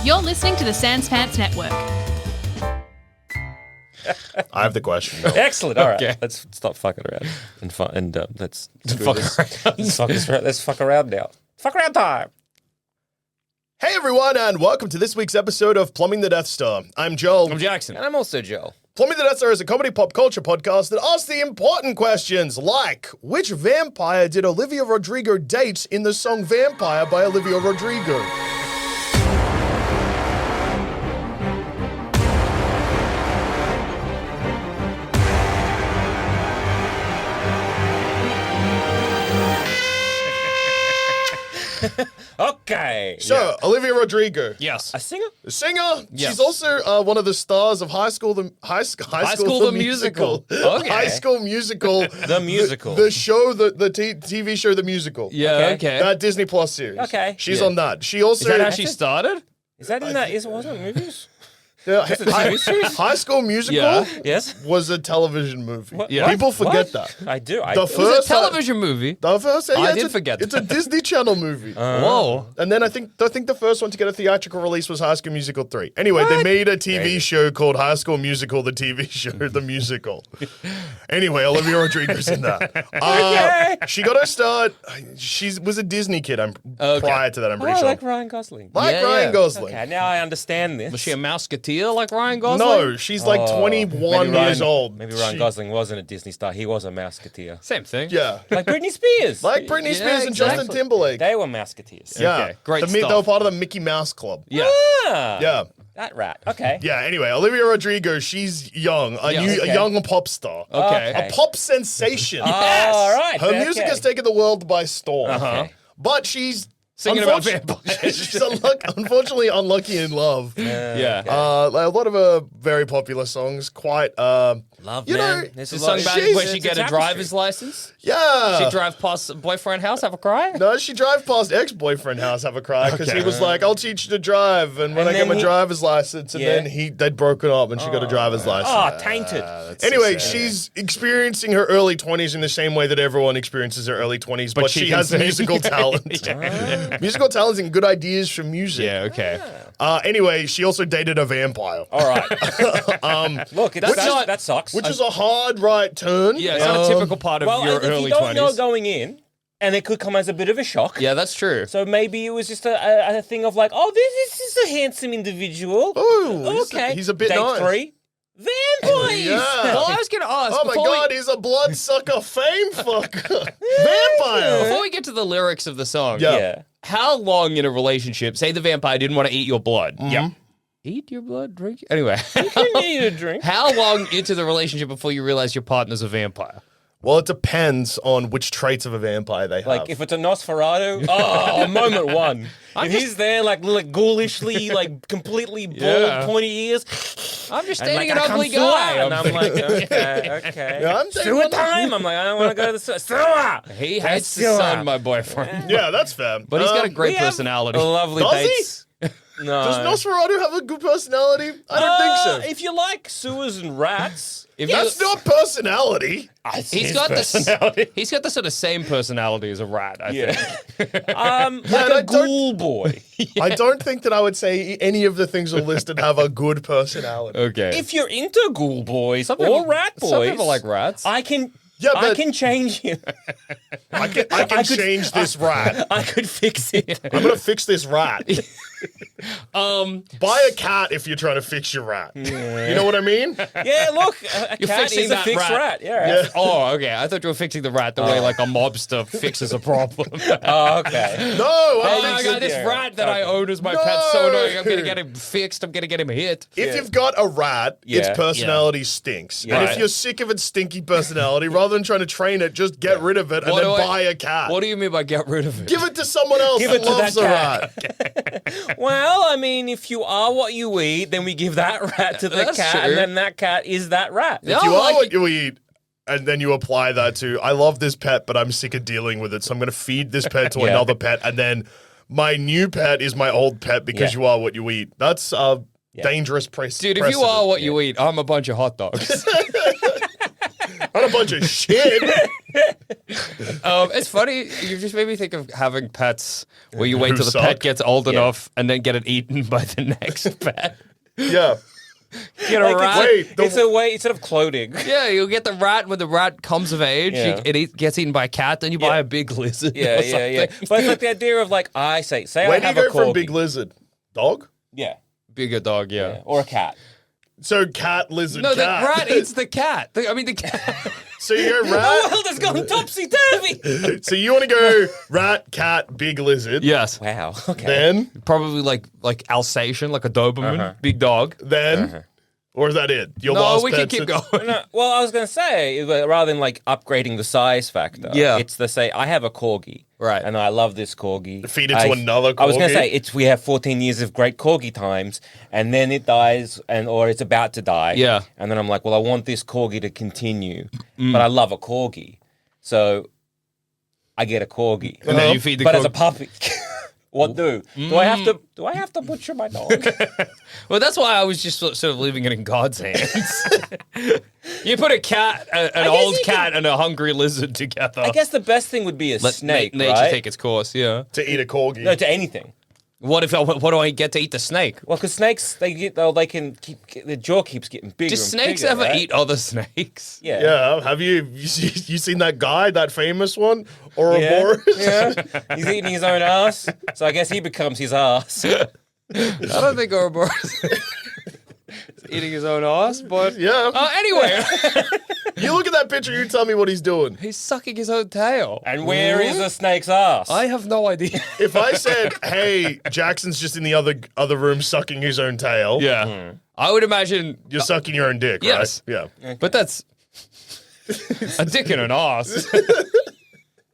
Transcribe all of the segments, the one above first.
You're listening to the Sans Pants Network. I have the question. No. Excellent. All right. Okay. Let's stop fucking around and let's Fuck around. let's fuck around now. Fuck around time. Hey everyone, and welcome to this week's episode of Plumbing the Death Star. I'm Joel. I'm Jackson. And I'm also Joel. Plumbing the Death Star is a comedy pop culture podcast that asks the important questions like, which vampire did Olivia Rodrigo date in the song Vampire by Olivia Rodrigo? Okay. So, Olivia Rodrigo, Yes. A singer? a singer. Yes. She's also one of the stars of High School the Musical. Okay. High School Musical. The musical. The show, the TV show, The Musical. Yeah, okay. That Disney Plus series. Okay. She's Yeah. on that. She also... Is that how she started? Is that in that? Wasn't it movies? High School Musical Yeah. Yes. was a television movie. Yeah. People forget What? that. I do. The It was first a television movie. The first, I it's did a- forget It's a Disney Channel movie. Whoa. And then I think the first one to get a theatrical release was High School Musical 3. Anyway, they made a TV show called High School Musical, the TV show, the musical. Anyway, Olivia Rodrigo's in that. She got her start. She was a Disney kid. Prior to that, I'm pretty Oh, sure. like Ryan Gosling. Like Yeah, Ryan yeah. Gosling. Okay, now I understand this. Was she a Mouseketeer like Ryan Gosling? No, she's like 21 years old. Maybe Ryan Gosling wasn't a Disney star. He was a Mouseketeer. Same thing. Yeah. Like Britney Spears. Like Britney Yeah, Spears and exactly. Justin Timberlake. They were Mouseketeers. Yeah. Okay, great They were stuff. part of the Mickey Mouse Club. Yeah. Ah, Yeah. that rat. Okay. Yeah, anyway, Olivia Rodrigo, she's young, a Okay. young pop star. Okay. A pop sensation. All right. Her music okay. has taken the world by storm. Uh-huh. But she's Singing about vampires. she's unfortunately unlucky in love. Yeah. Like a lot of her very popular songs, quite Love, you man. know, There's This a lot song of about shit. where she It's get a tapestry. driver's license? yeah. She drive past a boyfriend house, have a cry? No, she drive past ex-boyfriend house, have a cry, because he Okay. was like, I'll teach you to drive, and when And I get then my driver's license, and Yeah. then they'd broken up and she got a driver's license. Oh, tainted. Anyway, she's experiencing her early 20s in the same way that everyone experiences their early 20s, but she she can has sing. musical talent. Musical talent and good ideas for music. Yeah, okay. Anyway, she also dated a vampire, All right. Look, not- that sucks. which is a hard right turn. Yeah, it's not a typical part of well, your if early you don't 20s. know going in, and it could come as a bit of a shock. Yeah, that's true. So maybe it was just a thing of like, oh, this is a handsome individual. Ooh, Okay. he's a bit Date nice. 3. Vampires. Yeah. Well, I was going to ask. Oh my before we- god, he's a bloodsucker fame fucker. Vampire. Before we get to the lyrics of the song, Yeah. Yeah. how long in a relationship, say the vampire didn't want to eat your blood. Yeah. Eat your blood, drink it? Anyway. You need a drink. How long into the relationship before you realize your partner's a vampire? Well, it depends on which traits of a vampire they have. Like if it's a Nosferatu, oh, moment one. If he's there like ghoulishly, like completely bald, Yeah. pointy ears, I'm just and dating like an I come ugly sewer, guy. and I'm like, okay. Yeah, I'm saying Sewer one- time. I'm like, I don't want to go to the sewer. He hates the sewer. sun, my boyfriend. Yeah, that's fair. But he's got a We great have personality. Lovely Does he? dates. No. Does Nosferatu have a good personality? I don't think so. If you like sewers and rats, If That's you- not personality. he's got he's got the sort of same personality as a rat, I think. like and I a don't- ghoul boy. I don't think that I would say any of the things on listed have a good personality. Okay. If you're into ghoul boys Some people- or rat boys, Some people like rats. I can. Yeah, I but- can change you. I can change this rat. I could fix it. I'm gonna fix this rat. Buy a cat if you're trying to fix your rat. You know what I mean? Yeah, look, a You're cat fixing is a that fixed rat. rat. Yeah. Yeah. Oh, okay. I thought you were fixing the rat the way like a mobster fixes a problem. Oh, okay. No, Oh, I'm I fixing got this Yeah. rat that I own as my pet, so No. annoying. I'm gonna get him fixed. I'm gonna get him hit. If you've got a rat, its Yeah. personality stinks. Yeah. And if Right. you're sick of its stinky personality, rather than trying to train it, just get rid of it and What then do I- buy a cat. What do you mean by get rid of it? Give it to someone else Give that it to loves that a cat. rat. Well, I mean, if you are what you eat, then we give that rat to the That's cat, true. and then that cat is that rat. Yeah. If you I are like what it. you eat, and then you apply that to, I love this pet, but I'm sick of dealing with it, so I'm going to feed this pet to Yeah. another pet, and then my new pet is my old pet because Yeah. you are what you eat. That's a dangerous Dude, if you are what you eat, I'm a bunch of hot dogs. Not a bunch of shit. It's funny. You just made me think of having pets where you wait Who till the suck. pet gets old enough and then get it eaten by the next pet. Yeah. Get a rat. Wait, It's a way instead of clothing. Yeah, you'll get the rat when the rat comes of age. Yeah. Gets eaten by a cat, then you buy a big lizard. Yeah, or yeah, yeah. something. But it's like the idea of like I say Where I do you have go a corgi. from big lizard? Dog? Yeah, Bigger dog, yeah, or a cat. So cat, lizard, No, cat. the rat eats the cat. The cat. So you go The rat. world has gone topsy turvy. So you want to go rat, cat, big lizard. Yes. Wow. Okay. Then, Probably like Alsatian, like a Doberman, big dog. then, or is that it? Your No, last we can pet keep since- going. No, well, I was going to say, rather than like upgrading the size factor, Yeah. it's the say, I have a corgi. Right. And I love this corgi. Feed it to another I was going to corgi? say, we have 14 years of great corgi times, and then it dies, or it's about to die. Yeah. And then I'm like, well, I want this corgi to continue, but I love a corgi. So I get a corgi. And then you feed the But as corgi. a puppy. What do? Do I have to butcher my dog? Well, that's why I was just sort of leaving it in God's hands. You put a cat, an guess old you cat, and a hungry lizard together. I guess the best thing would be a Let snake, nature right? take its course. Yeah. to eat a corgi. No, to anything. What do I get to eat the snake? Well, because snakes, they can keep their jaw keeps getting bigger. Do and snakes bigger, ever right? eat other snakes? Yeah. Yeah, have you seen that guy, that famous one, Ouroboros? Yeah. He's eating his own ass, so I guess he becomes his ass. I don't think Ouroboros is eating his own ass, but Yeah. anyway, You look at that picture, you tell me what he's doing. he's sucking his own tail. And where is the snake's ass? I have no idea. If I said, "Hey, Jackson's just in the other room sucking his own tail," Yeah, I would imagine. you're sucking your own dick, Yes. right? Yeah. But that's a dick and an ass.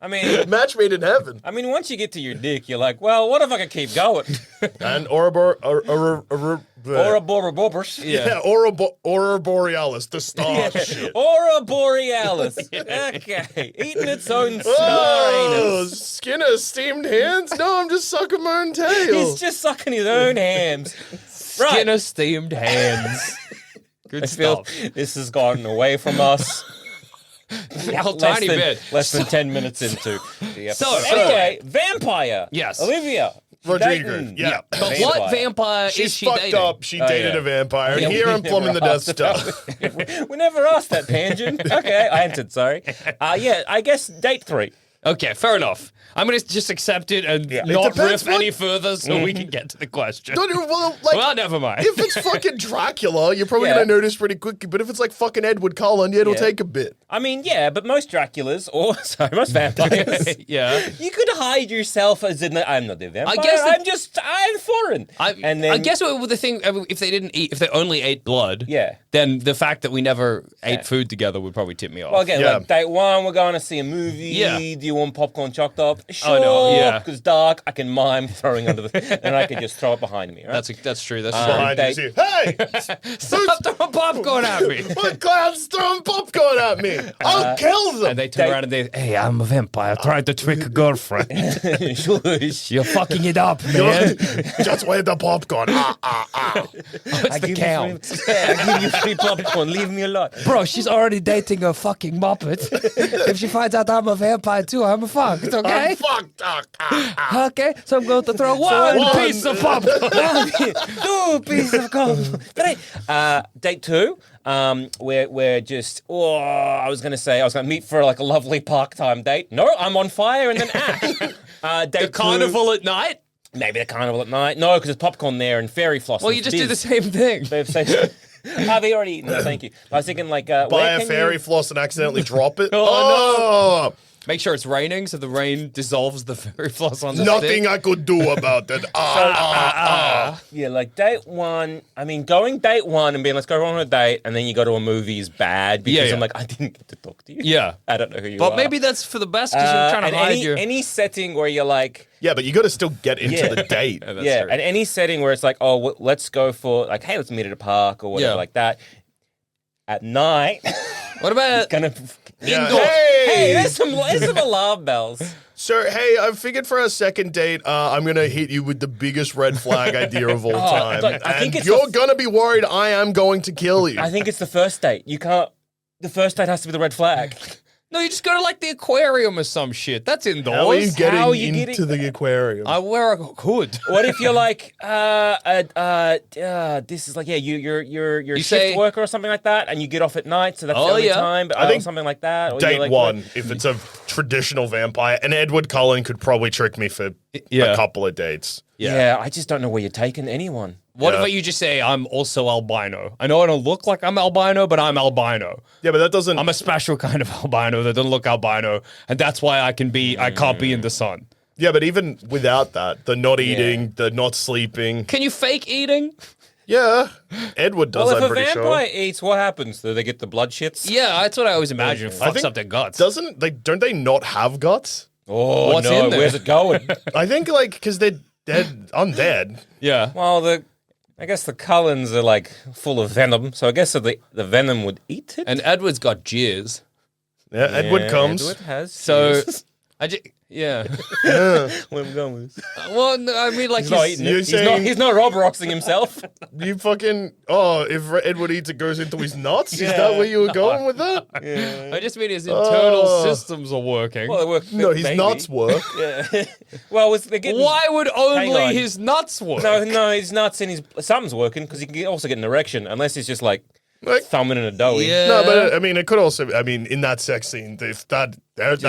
I mean, Match made in heaven. once you get to your dick, you're like, well, what if I could keep going? And Ouroboros. yeah, Aurora Borealis, the star shit. Aurora borealis. Okay. Eating its own Oh, spine. skin of steamed hands? No, I'm just sucking my own tail. He's just sucking his own hams. Skin of steamed hands. Good I feel stuff. this has gotten away from us. A tiny bit. Less than 10 minutes into the episode. So- Anyway, vampire. Yes. Olivia. Rodrigo, dating. yeah. But what vampire is She's she fucked dating? up. She dated yeah. a vampire. Yeah, And here we I'm plumbing never the Death asked Star. We never asked that tangent. Okay, I answered, sorry. Yeah, I guess date 3. Okay, fair enough. I'm going to just accept it and It not depends riff what- any further so we can get to the question. Well, like, Well, never mind. if it's fucking Dracula, you're probably Yeah. gonna notice pretty quickly. But if it's like fucking Edward Cullen, yeah, it'll Yeah. take a bit. I mean, yeah, but most Draculas, or sorry, most vampires, Yeah. you could hide yourself as in I'm not the vampire. guess I'm foreign. I guess what the thing, if they only ate blood, Yeah. then the fact that we never ate food together would probably tip me off. Well, again, Yeah. like date 1, we're going to see a movie. Yeah. Do you want popcorn chopped up? Sure. no, yeah. Because dark, I can mime throwing under the, and I can just throw it behind me. Right? That's true. That's Behind you, they- see, hey, true. Stop throwing popcorn at me. what clown's throwing popcorn at me? I'll kill them. And they turn around and they, hey, I'm a vampire. Trying to trick a girlfriend. Shush. You're fucking it up, man. Just wait the popcorn. What's the count? I give you free popcorn. Leave me alone. Bro, she's already dating a fucking Muppet. If she finds out I'm a vampire too, I'm fucked, okay? I'm fucked. Okay, so I'm going to throw one one- piece of popcorn. 2 pieces of corn. Date 2. We're just. Oh, I was gonna meet for like a lovely park time date. No, I'm on fire and then ash. Date The carnival at night? 2, maybe the carnival at night. No, because there's popcorn there and fairy floss. Well, and you just do the biz. same thing. They've said. They already eaten it. Thank you. I was thinking like Buy where a can fairy you- floss and accidentally drop it. Oh, Make sure it's raining so the rain dissolves the fairy floss on the Nothing stick. I could do about it. Yeah, like date 1. I mean, going date 1 and being let's go on a date, and then you go to a movie is bad because Yeah. I'm like I didn't get to talk to you. Yeah. I don't know who you are. But maybe that's for the best because you're trying and to hide any, your... any setting where you're like. Yeah, but you got to still get into Yeah. the date. That's Yeah, true. and any setting where it's like, oh, let's go for like, hey, let's meet at a park or whatever Yeah. like that. At night, What about... gonna Yeah. indoor. Hey! Hey, there's some alarm bells. So, hey, I figured for our second date, I'm going to hit you with the biggest red flag idea of all time. look, I think and it's you're the- going to be worried I am going to kill you. I think it's the first date. You can't The first date has to be the red flag. No, you just go to like the aquarium or some shit. That's indoors. How are you getting How are you into getting- the aquarium? I wear a hood. What if you're like, this is like, you're a shift say- worker or something like that, and you get off at night, so that's Oh, the only yeah. time, but I think something like that. Or Date you're like, one, if it's a traditional vampire, and Edward Cullen could probably trick me for Yeah. a couple of dates. Yeah, I just don't know where you're taking anyone. What Yeah. if you just say, I'm also albino? I know I don't look like I'm albino, but I'm albino. Yeah, but that doesn't. I'm a special kind of albino that doesn't look albino, and that's why I can't be in the sun. Yeah, but even without that, the not eating, the not sleeping. Can you fake eating? Yeah, Edward does. Well, if I'm a pretty vampire sure. eats, what happens? Do they get the blood shits? Yeah, that's what I always imagine. It I fucks think up their guts. Don't they not have guts? Oh, What's no, in there? where's it going? I think like because they're dead, undead. Yeah. Well, I guess the Cullens are like full of venom, so I guess the venom would eat it. And Edward's got jizz. Yeah, Edward comes. Edward has. So, yeah. where we going with this? Well, no, I mean, like, He's not eating you're it. saying- He's not Rob Roxing himself. You fucking if Edward eats, it goes into his nuts. Is that where you were going with that? I just mean his internal Oh. systems are working. Well, they work. No, his maybe. nuts work. Yeah. Well, they're getting. Why would Hang only on. his nuts work? No, his nuts and his something's working because he can also get an erection unless he's just like Like- thumbing in a doughy. Yeah. No, but I mean, it could also. I mean, in that sex scene, if that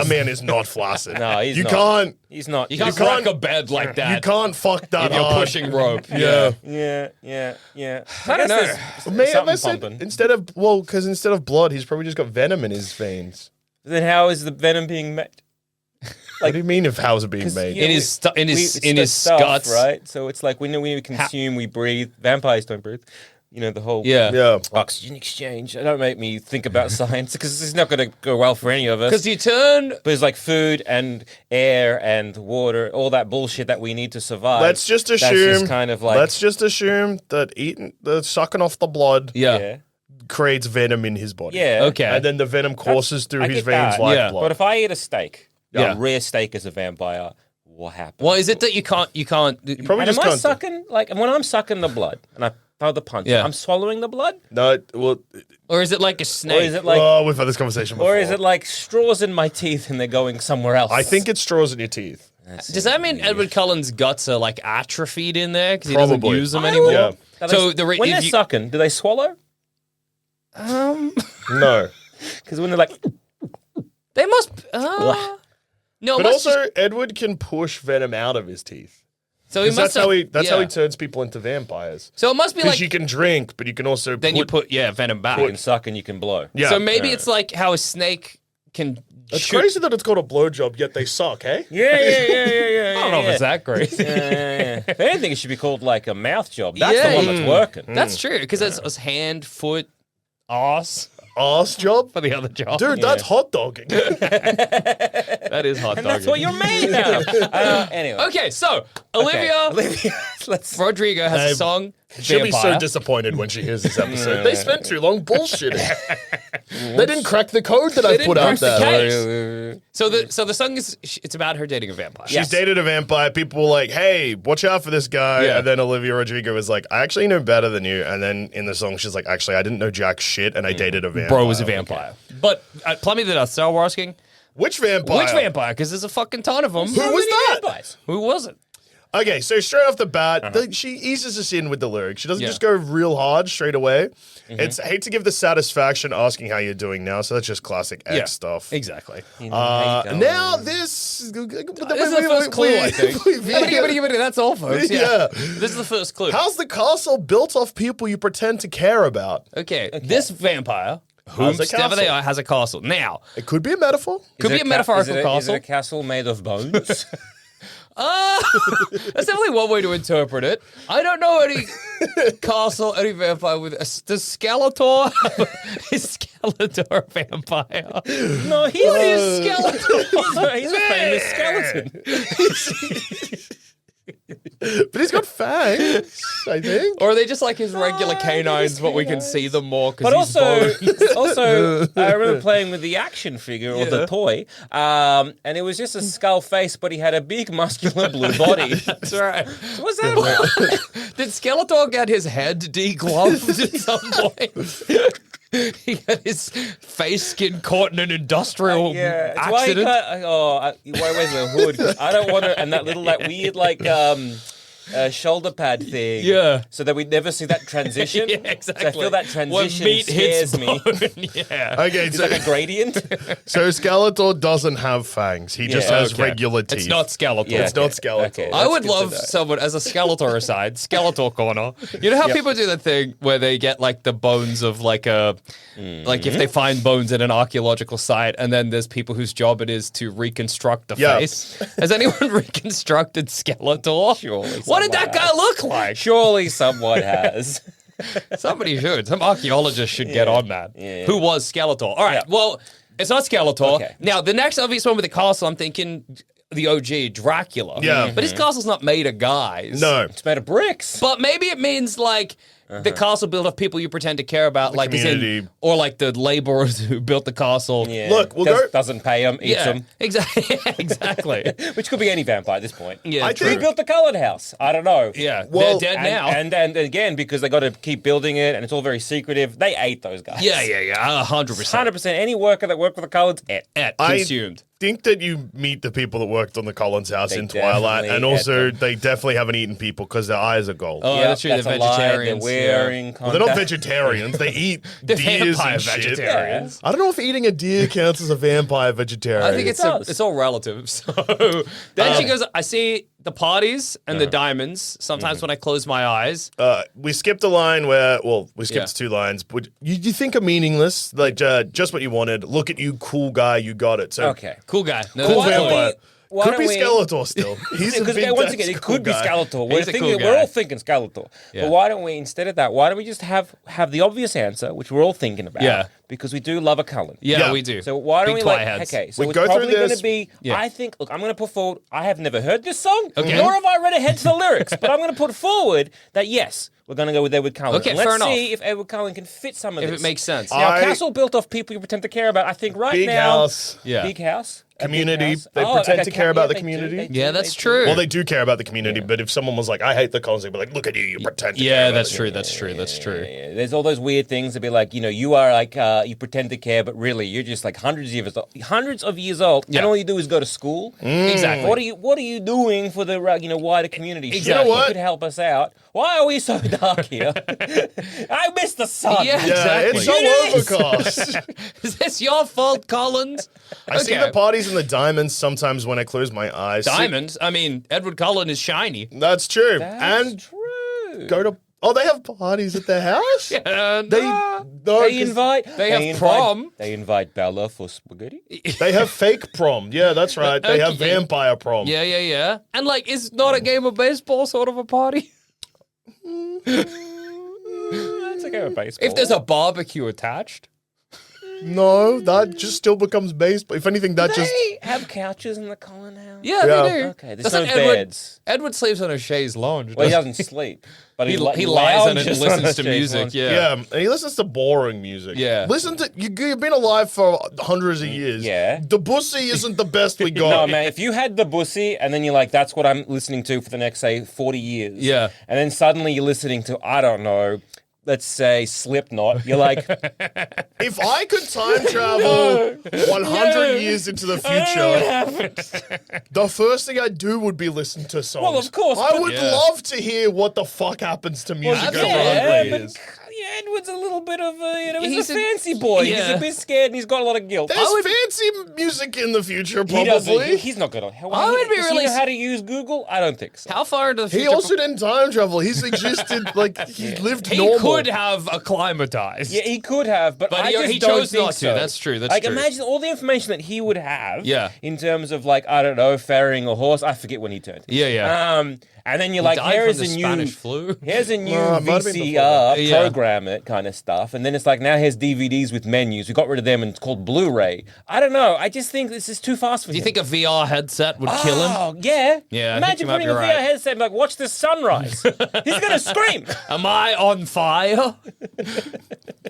man is not flaccid. No, he's you not. can't. He's not. You can't You crack can't- a bed like that. You can't fuck that if you're hard. pushing rope. Yeah. Yeah. I don't know. Maybe Something unless pumping. instead of blood, he's probably just got venom in his veins. Then how is the venom being made? What do you mean? If how's it being 'Cause, made? you know, In his stu- in his- it's in the his stuff, guts. right? So it's like when we consume, we breathe. Vampires don't breathe. You know, the whole Yeah. oxygen exchange. Don't make me think about science because it's not going to go well for any of us. Because you turn. But it's like food and air and water, all that bullshit that we need to survive. Let's just That's assume. just kind of like let's just assume that sucking off the blood Yeah. yeah. creates venom in his body. Yeah. Okay. And then the venom courses through I his get veins that. like Yeah. blood. But if I eat a steak, Yeah. a rare steak as a vampire, what happens? Well, is it that you can't? Probably And just am I can't. sucking like and when I'm sucking the blood and I throw the punch, Yeah. I'm swallowing the blood, No, well, Or is it like a or snake? is it like, oh, we've had this conversation before. or is it like straws in my teeth and they're going somewhere else? I think it's straws in your teeth. Does that mean Edward Cullen's guts are like atrophied in there because he doesn't Probably. use them I anymore? Yeah. That So is- the when they're sucking, do they swallow? No. Because when they're like, they must. No, it But must also, Edward can push venom out of his teeth. so he 'Cause must. that's how he yeah. turns people into vampires. So it must be Because like you can drink, but you can also then you put venom back. you can suck and you can blow. Yeah. So maybe it's like how a snake can. It's shoot. crazy that it's called a blowjob, yet they suck, hey? Yeah. I don't know if it's that great. If anything, it should be called like a mouth job. That's Yeah. the one that's working. That's true because it's hand, foot, ass Ass job? for the other job. Dude, that's hot dogging. that is hot. And that's what you're made out of. Anyway. Okay, so Olivia Let's. Rodrigo has a Hey, song. She'll be so Vampire. disappointed when she hears this episode. They spent too long bullshitting. They didn't crack the code that I didn't put out crack the there. case. So the song is it's about her dating a vampire. She's dated a vampire. People were like, hey, watch out for this guy. Yeah. And then Olivia Rodrigo was like, I actually know better than you. And then in the song, she's like, actually, I didn't know jack shit and I dated a vampire. Bro was a vampire. But Plummy the Death Star, we're asking Which vampire? which vampire? Because there's a fucking ton of them. Who was that? Who was it? Okay, so straight off the bat, she eases us in with the lyrics. She doesn't Yeah. just go real hard straight away. It's hate to give the satisfaction asking how you're doing now. So that's just classic X stuff. Exactly. Now this This is the first clue, I think. That's all, folks. Yeah. This is the first clue. How's the castle built off people you pretend to care about? Okay, this vampire, Has a whomever they castle. are, has a castle. Now, It could be a metaphor. could be a metaphorical Is it castle. a castle made of bones? That's definitely one way to interpret it. I don't know any castle, any vampire with does Skeletor have is Skeletor a vampire? no, he's a skeleton. He's a famous skeleton. But he's got fangs, I think. Or are they just like his regular canines, but we can see them more because But he's also, I remember playing with the action figure or the Yeah. toy, and it was just a skull face, but he had a big muscular blue body. That's right. What's that about? Did Skeletor get his head degloved at some point? He got his face skin caught in an industrial Yeah, it's accident. why where's the hood? 'Cause I don't want to, and that weird shoulder pad thing. Yeah. So that we never see that transition. Yeah, exactly. So I feel that When transition meat hits scares me. bone. Yeah. Okay, It's so, like a gradient. so Skeletor doesn't have fangs. He just Yeah. has Okay. regular teeth. It's not Skeletor. Yeah. It's not Skeletor. Okay. I would That's good to love know. someone as a Skeletor aside, Skeletor corner. You know how Yep. people do that thing where they get like the bones of like a, like if they find bones at an archaeological site, and then there's people whose job it is to reconstruct the Yeah. face. Has anyone reconstructed Skeletor? Surely What did someone that guy has. look like? Surely someone has. Somebody should. Some archaeologist should get on that. Yeah. Who was Skeletor? All right. Yeah. Well, it's not Skeletor. Okay. Now, the next obvious one with the castle, I'm thinking the OG Dracula. Yeah. But his castle's not made of guys. No. It's made of bricks. But maybe it means like the castle built of people you pretend to care about, like as in, community. or like the laborers who built the castle. Yeah. Look, we'll go- Doesn't pay them, eats Yeah, them. exactly. exactly. Which could be any vampire at this point. Yeah, I true. Who built the coloured house? I don't know. Yeah, Well, they're dead now. And again, because they got to keep building it, and it's all very secretive. They ate those guys. yeah, 100%. 100%. Any worker that worked with the Cullens, ate. Consumed. I think that you meet the people that worked on the Collins house They in Twilight, definitely and also had them. they definitely haven't eaten people because their eyes are gold. Oh, Yep, that's true. They're a lie. vegetarians. They're wearing Well, they're not contact. vegetarians. They eat They're deers vampire and shit. vegetarians. I don't know if eating a deer counts as a vampire vegetarian. I think It does. it's all relative. So then she goes, I see the parties and the diamonds sometimes when I close my eyes. we skipped a line where, well, we skipped Yeah. 2 lines. But you think are meaningless, like just what you wanted. Look at you, cool guy, you got it. So Okay. Cool guy. No, cool that's Why don't cool. vampire. why Could don't be we- Skeletor still. He's a Because big once ass again, it cool could be guy. Skeletor. He's a cool guy. We're all thinking Skeletor. Yeah. But why don't we, instead of that, why don't we just have the obvious answer, which we're all thinking about? Yeah. Because we do love a Cullen. Yeah, Yeah. we do. So why don't Big we twat like? heads. Okay, so We it's go through probably going this- to be. Yeah. I think. Look, I'm going to put forward. I have never heard this song, Okay. nor have I read ahead to the lyrics. But I'm going to put forward that yes, we're going to go with Edward Cullen. Okay, and let's fair enough. see if Edward Cullen can fit some of If this. it makes sense. Now, I- castle built off people you pretend to care about. I think right Big now. house. Yeah. Big house. A big Community. house. They Oh, pretend like to a care about the they do, community. they do, Yeah, they that's do. true. Well, they do care about the community, but if someone was like, I hate the Collins, they'd be like, look at you, you pretend to care Yeah, about that's it. true. That's true. That's true. Yeah, there's all those weird things to be like, you are like, you pretend to care, but really you're just like hundreds of years old, Yeah. and all you do is go to school. Exactly. What are you doing for the wider community? Exactly. Surely You know what? could help us out. Why are we so dark here? I miss the sun. Yeah. Yeah, Exactly. it's so It overcast. Is this your fault, Collins? I see the parties and the diamonds sometimes when I close my eyes. Diamonds? I mean, Edward Cullen is shiny. That's true. That's and true. go to. Oh, they have parties at their house? And They, uh, no, They 'cause invite. They have invite- prom. They invite Bella for spaghetti. they have fake prom. Yeah, that's right. They have Okay. vampire prom. yeah. And like, is not a game of baseball sort of a party? That's okay with baseball. If there's a barbecue attached. No, that just still becomes baseball. If anything, that just. they have couches in the Cullen house. Yeah, Yeah. they do. Okay, there's Doesn't no Edward, beds. Edward sleeps on a chaise lounge. Well, he doesn't doesn't sleep, but he he lies in it and lounges on listens a to chaise music. lounge. Yeah. Yeah, and he listens to boring music. Yeah. Listen to you've been alive for hundreds of years. Yeah. Debussy isn't the best we got. No, man, if you had the bussy and then you're like, that's what I'm listening to for the next, say, 40 years. Yeah. And then suddenly you're listening to, I don't know, let's say Slipknot. You're like, If I could time travel 100 years into the future, the first thing I'd do would be listen to songs. Well, of course, I but- would Yeah. love to hear what the fuck happens to music over yeah, 100 but years. yeah, Edward's a little bit of a, he's He's a a- fancy boy. He's yeah. a bit scared and he's got a lot of guilt. There's fancy music in the future, He doesn't. probably. He's not gonna. I would be does really he know how to use Google? I don't think so. How far into the He future? also didn't time travel. He's existed, like, he lived he normal. could have acclimatized. Yeah, he could have, but I he- just he don't chose think not to. so. That's true, that's like, true. imagine all the information that he would have. Yeah. In terms of like, I don't know, ferrying a horse. I forget when he turned. Yeah. And then you're like, Died here's from a the new Spanish flu. Here's a new Well, it might have been VCR, before that. program it kind of stuff. And then it's like, now here's DVDs with menus. We got rid of them and it's called Blu-ray. I don't know. I just think this is too fast for Do you him. think a VR headset would kill him? Oh, yeah. Yeah, I think Imagine you might putting be a VR right. headset and like, watch the sunrise. He's going to scream. Am I on fire?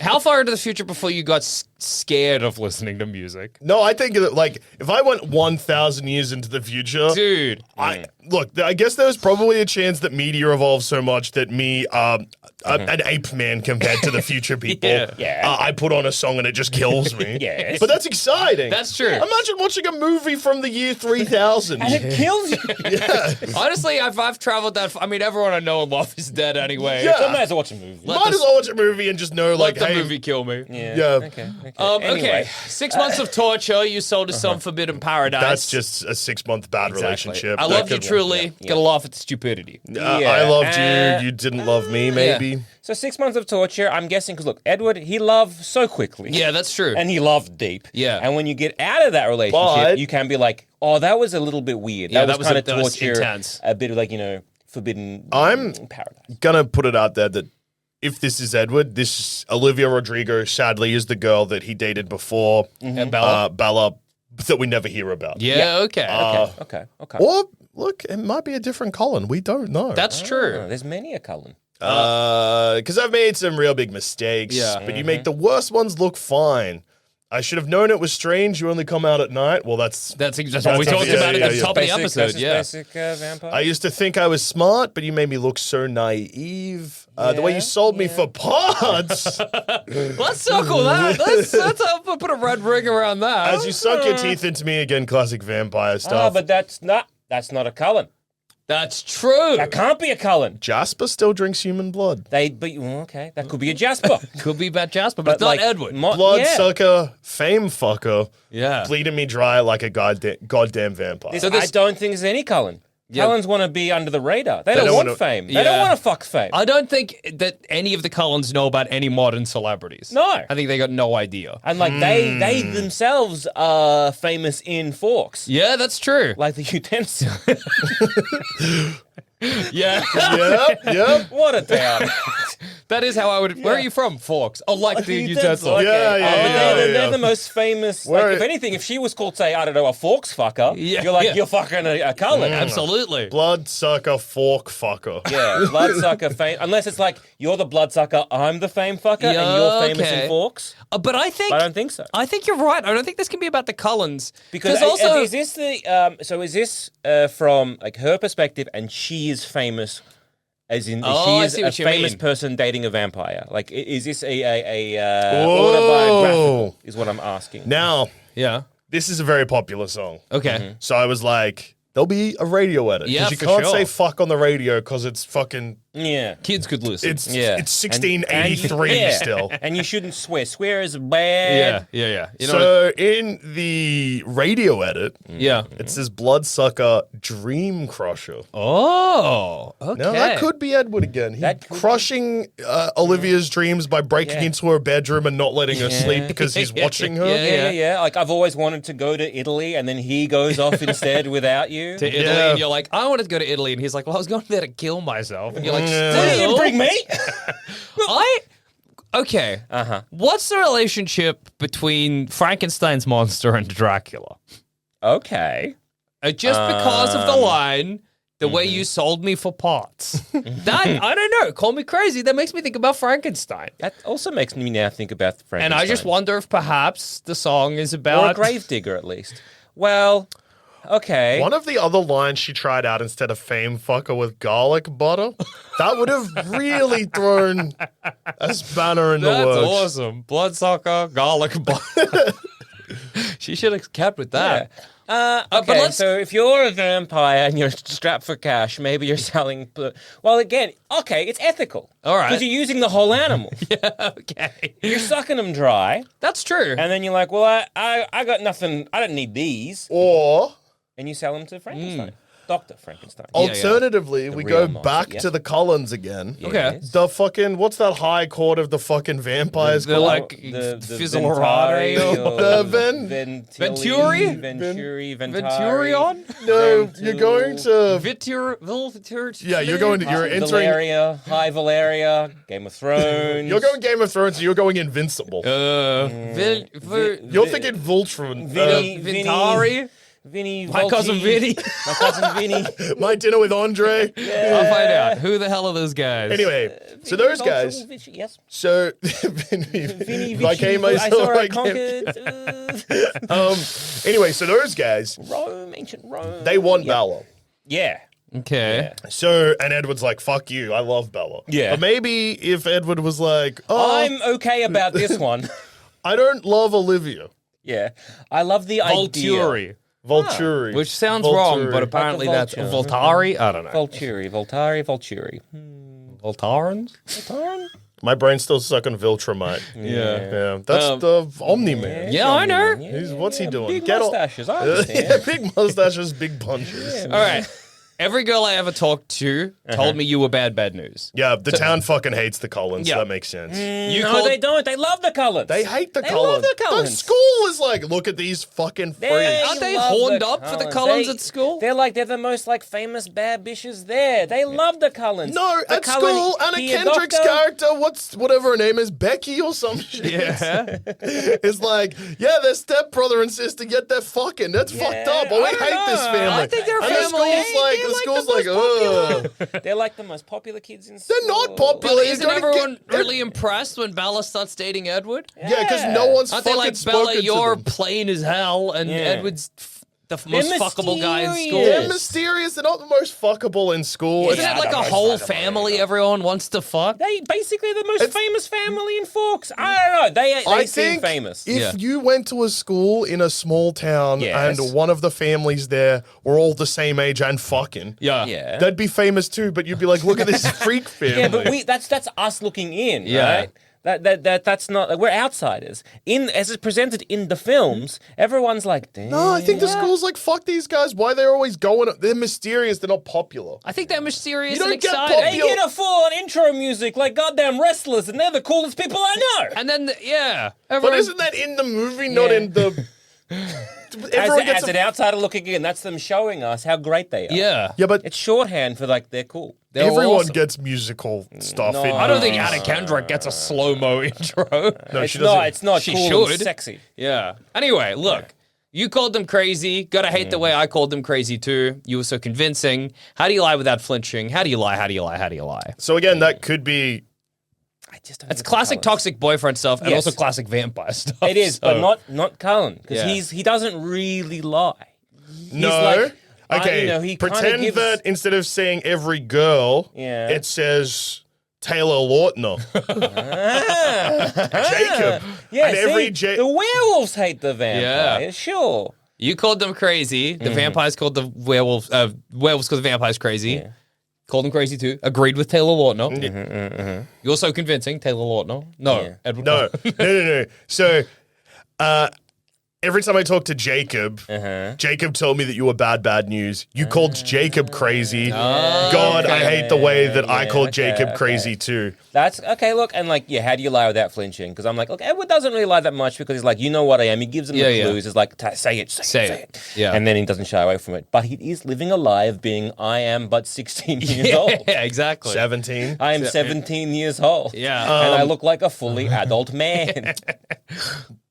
How far into the future before you got scared of listening to music. No, I think that, like, if I went 1,000 years into the future, Dude. I guess there's probably a chance that media evolves so much that me, an ape man compared to the future people, I put on a song and it just kills me. Yes. But that's exciting. That's true. Imagine watching a movie from the year 3000. And it kills you. Honestly, if I've traveled that far, I mean, everyone I know and love is dead anyway. Yeah. So I might as well watch a movie. Might as well watch a movie and just know, like, Let the hey, movie kill me. Yeah. Okay. Okay, Anyway. 6 months of torture. You sold us some forbidden paradise. that's just a 6-month bad relationship. I That love you could- truly. Get a laugh at the stupidity. I loved you. You didn't love me, maybe. So 6 months of torture, I'm guessing, because look, Edward, he loved so quickly. Yeah, that's true. And he loved deep. Yeah. And when you get out of that relationship, But- you can be like, oh, that was a little bit weird. Yeah, that was kind of that was torture. intense. A bit of like, forbidden I'm paradise. Gonna put it out there that if this is Edward, this Olivia Rodrigo sadly is the girl that he dated before And Bella. Bella that we never hear about. yeah, okay. Okay. Or look, it might be a different Cullen. We don't know. That's true. Oh, there's many a Cullen. Because I've made some real big mistakes. Yeah. But you make the worst ones look fine. I should have known it was strange. You only come out at night. Well, that's That's what we That's talked obvious. about Yeah, at the yeah, top of the episode. Yeah. Basic vampire. I used to think I was smart, but you made me look so naive. The way you sold me for parts. Let's circle that. Let's put a red ring around that. As you sunk your teeth into me again, classic vampire stuff. but that's not a Cullen. That's true. That can't be a Cullen. Jasper still drinks human blood. Okay, that could be a Jasper. Could be about Jasper, but it's not like, Edward. Bloodsucker, fame fucker, Yeah. bleeding me dry like a goddamn vampire. I don't think there's any Cullen. Yeah. Cullens want to be under the radar. They don't don't want wanna- fame. They Yeah. don't want to fuck fame. I don't think that any of the Cullens know about any modern celebrities. No. I think they got no idea. And like they themselves are famous in forks. Yeah, that's true. Like the utensil. Yeah. Yep. What a town. That is how I would. Where are you from? Forks. Oh, like the utensil. Okay. Yeah, yeah, They're yeah. the most famous. Where- Like, if anything, if she was called, say, I don't know, a forks fucker, Yeah, you're like, yeah. you're fucking a Cullen. Absolutely. Bloodsucker, fork fucker. Yeah, bloodsucker fame. Unless it's like, you're the bloodsucker, I'm the fame fucker, and Yeah, you're famous okay. in forks. But I think I don't think so. I think you're right. I don't think this can be about the Cullens Because also is this the is this from like her perspective, and she is famous, as in Oh, I she see is what a you famous mean. person dating a vampire? Like, is this a Whoa. autobiographical? Is what I'm asking. Now, yeah. this is a very popular song. Okay. So I was like, there'll be a radio edit. Yeah, you for can't sure. say fuck on the radio because it's fucking, Yeah. Kids could listen. it's Yeah. it's 1683 yeah. still. And you shouldn't swear. Swear is bad. yeah. You know. So in the radio edit, yeah. it says Bloodsucker Dream Crusher. Oh. Okay. Now that could be Edward again. He That could be. crushing Olivia's dreams by breaking Yeah. into her bedroom and not letting her sleep because he's watching her. Yeah. Like, I've always wanted to go to Italy, and then he goes off instead without you. To Italy, Yeah. and you're like, I wanted to go to Italy, and he's like, well, I was going there to kill myself, and you're like, You didn't still, bring me. Okay. What's the relationship between Frankenstein's monster and Dracula? Okay. Just because of the line, the way you sold me for parts. That, I don't know, call me crazy. That makes me think about Frankenstein. That also makes me now think about Frankenstein. And I just wonder if perhaps the song is Or a about... gravedigger, at least. Well, okay. One of the other lines she tried out instead of fame fucker with garlic butter, that would have really thrown a spanner in the That's works. awesome. Bloodsucker, garlic butter. She should have kept with that. Okay, but let's- so if you're a vampire and you're strapped for cash, maybe you're selling... Well, again, okay, it's ethical. All right. Because you're using the whole animal. Okay. You're sucking them dry, That's true. and then you're like, well, I got nothing, I don't need these. Or And you sell them to Frankenstein. Dr. Frankenstein. alternatively, we go real monster, back yeah. to the Cullens again. Okay. The fucking, what's that high court of the fucking vampires They're called? like The Fizzlerati Ventari The Venturi? Venturi? Venturi? Venturion? No, you're going to... Yeah, you're entering... Valeria, High Valeria, Game of Thrones. You're going Game of Thrones, you're going Invincible. You're You're thinking Voltron. Vinny, Vintari? Vinny, My cousin Vinny. My cousin Vinny. My Dinner with Andre. I'll find out. Who the hell are those guys? Anyway, So those guys. Yes. So, Vinny, if I came I myself, saw I I can't. conquered. Anyway, so those guys, Rome, ancient Rome. they want Bella. Yeah. Okay. So, and Edward's like, fuck you, I love Bella. Yeah. But maybe if Edward was like, oh, I'm okay about this one. I don't love Olivia. Yeah. I love the idea. Volturi. Volturi. Which sounds wrong, but Volturi. apparently Like a that's vulture. Voltari. I don't know. Volturi. Voltarans? Voltaren? My brain's still stuck on Viltrumite. Yeah, that's the Omni-Man. Yeah, I know. What's he doing? Big Get mustaches, I Yeah, understand. big mustaches, big punches. All right. Every girl I ever talked to told me you were bad news. Yeah, the town fucking hates the Cullens. Yeah. So that makes sense. You No, called they don't. They love the Cullens. They hate the They Cullens. love the The Cullens. school is like, look at these fucking freaks. Aren't they love horned the up for the Cullens. Cullens They- at school? They're the most famous bad bitches there. They love the Cullens. No, The at Cullen, school, Anna he a Kendrick's doctor. character, whatever her name is, Becky or some shit. Yeah. It's like, yeah, they're stepbrother and sister, yet they're fucking. That's fucked up. Oh, we I hate don't this know. family. I think they're a and family. the school's like, ugh. They're like the most popular kids in school. They're not popular. But You isn't gotta everyone get- really impressed when Bella starts dating Edward? Yeah, because no one's Aren't they fucking like, spoken Bella, to you're them. plain as hell, and Yeah. Edward's the most fuckable guy in school? mysterious. They're mysterious. They're not the most fuckable in school. Isn't it like a whole family everyone wants to fuck? They basically the most famous family in Forks. I don't know. They I seem think famous. if Yeah. you went to a school in a small town Yes. and one of the families there were all the same age and fucking, Yeah. they'd be famous too. But you'd be like, look at this freak family. Yeah, but that's us looking in, Yeah. right? That's not we're outsiders. As it's presented in the films, everyone's like, damn. No, I think the school's like, fuck these guys. Why they're always going? They're mysterious. They're not popular. I think they're mysterious You and don't get exciting. They get a full-on intro music like goddamn wrestlers, and they're the coolest people I know. And then, But everyone, isn't that in the movie, not Yeah. in the? Everyone As an outsider looking in, that's them showing us how great they are. yeah. Yeah, but It's shorthand for like they're cool. They're everyone awesome. gets musical stuff. No. in I don't think movies. Anna Kendrick gets a slow-mo intro. No, It's she doesn't. not. It's not She cool and should. sexy. Yeah. Anyway, look. You called them crazy. Gotta hate the way I called them crazy too. You were so convincing. How do you lie without flinching? How do you lie? How do you lie? How do you lie? So again, that could be. I just don't It's get the classic colours. toxic boyfriend stuff and Yes. also classic vampire stuff. It is, so- but not Cullen because Yeah. he doesn't really lie. No. like, okay. you know, he kinda pretend gives- that instead of saying every girl, Yeah. it says Taylor Lautner. Jacob. Yeah, And every see, the werewolves hate the vampires. Sure. You called them crazy. The vampires called the werewolves. Werewolves called the vampires crazy. Called them crazy too. Agreed with Taylor Lautner. You're so convincing, Taylor Lautner. No, Edward. No, Cullen. no. So, every time I talk to Jacob, Jacob told me that you were bad news. You called Jacob crazy. God, I hate the way that I called Jacob crazy too. That's okay. Look, and like, how do you lie without flinching? Because I'm like, look, Edward doesn't really lie that much because he's like, you know what I am. He gives them the Yeah. clues. He's like, say it. Yeah. And then he doesn't shy away from it. But he is living a lie of being, I am but 16 years old. Yeah, exactly. 17. I am 17 years old. Yeah. And I look like a fully adult man.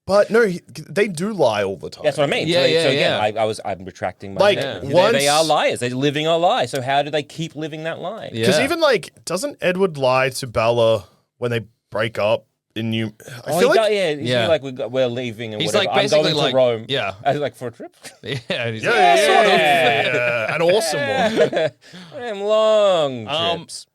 But no, they do lie all the time. That's what I mean. Yeah, so, yeah, so again, yeah. I'm retracting my Like, statement. once- They are liars. They're living a lie. So how do they keep living that lie? Yeah. Because even like, doesn't Edward lie to Bella when they break up in New? I feel like yeah. Like we're leaving and He's whatever. like basically I'm going like to Rome. yeah. Like for a trip. Yeah, he's yeah, an awesome one. Damn long trips.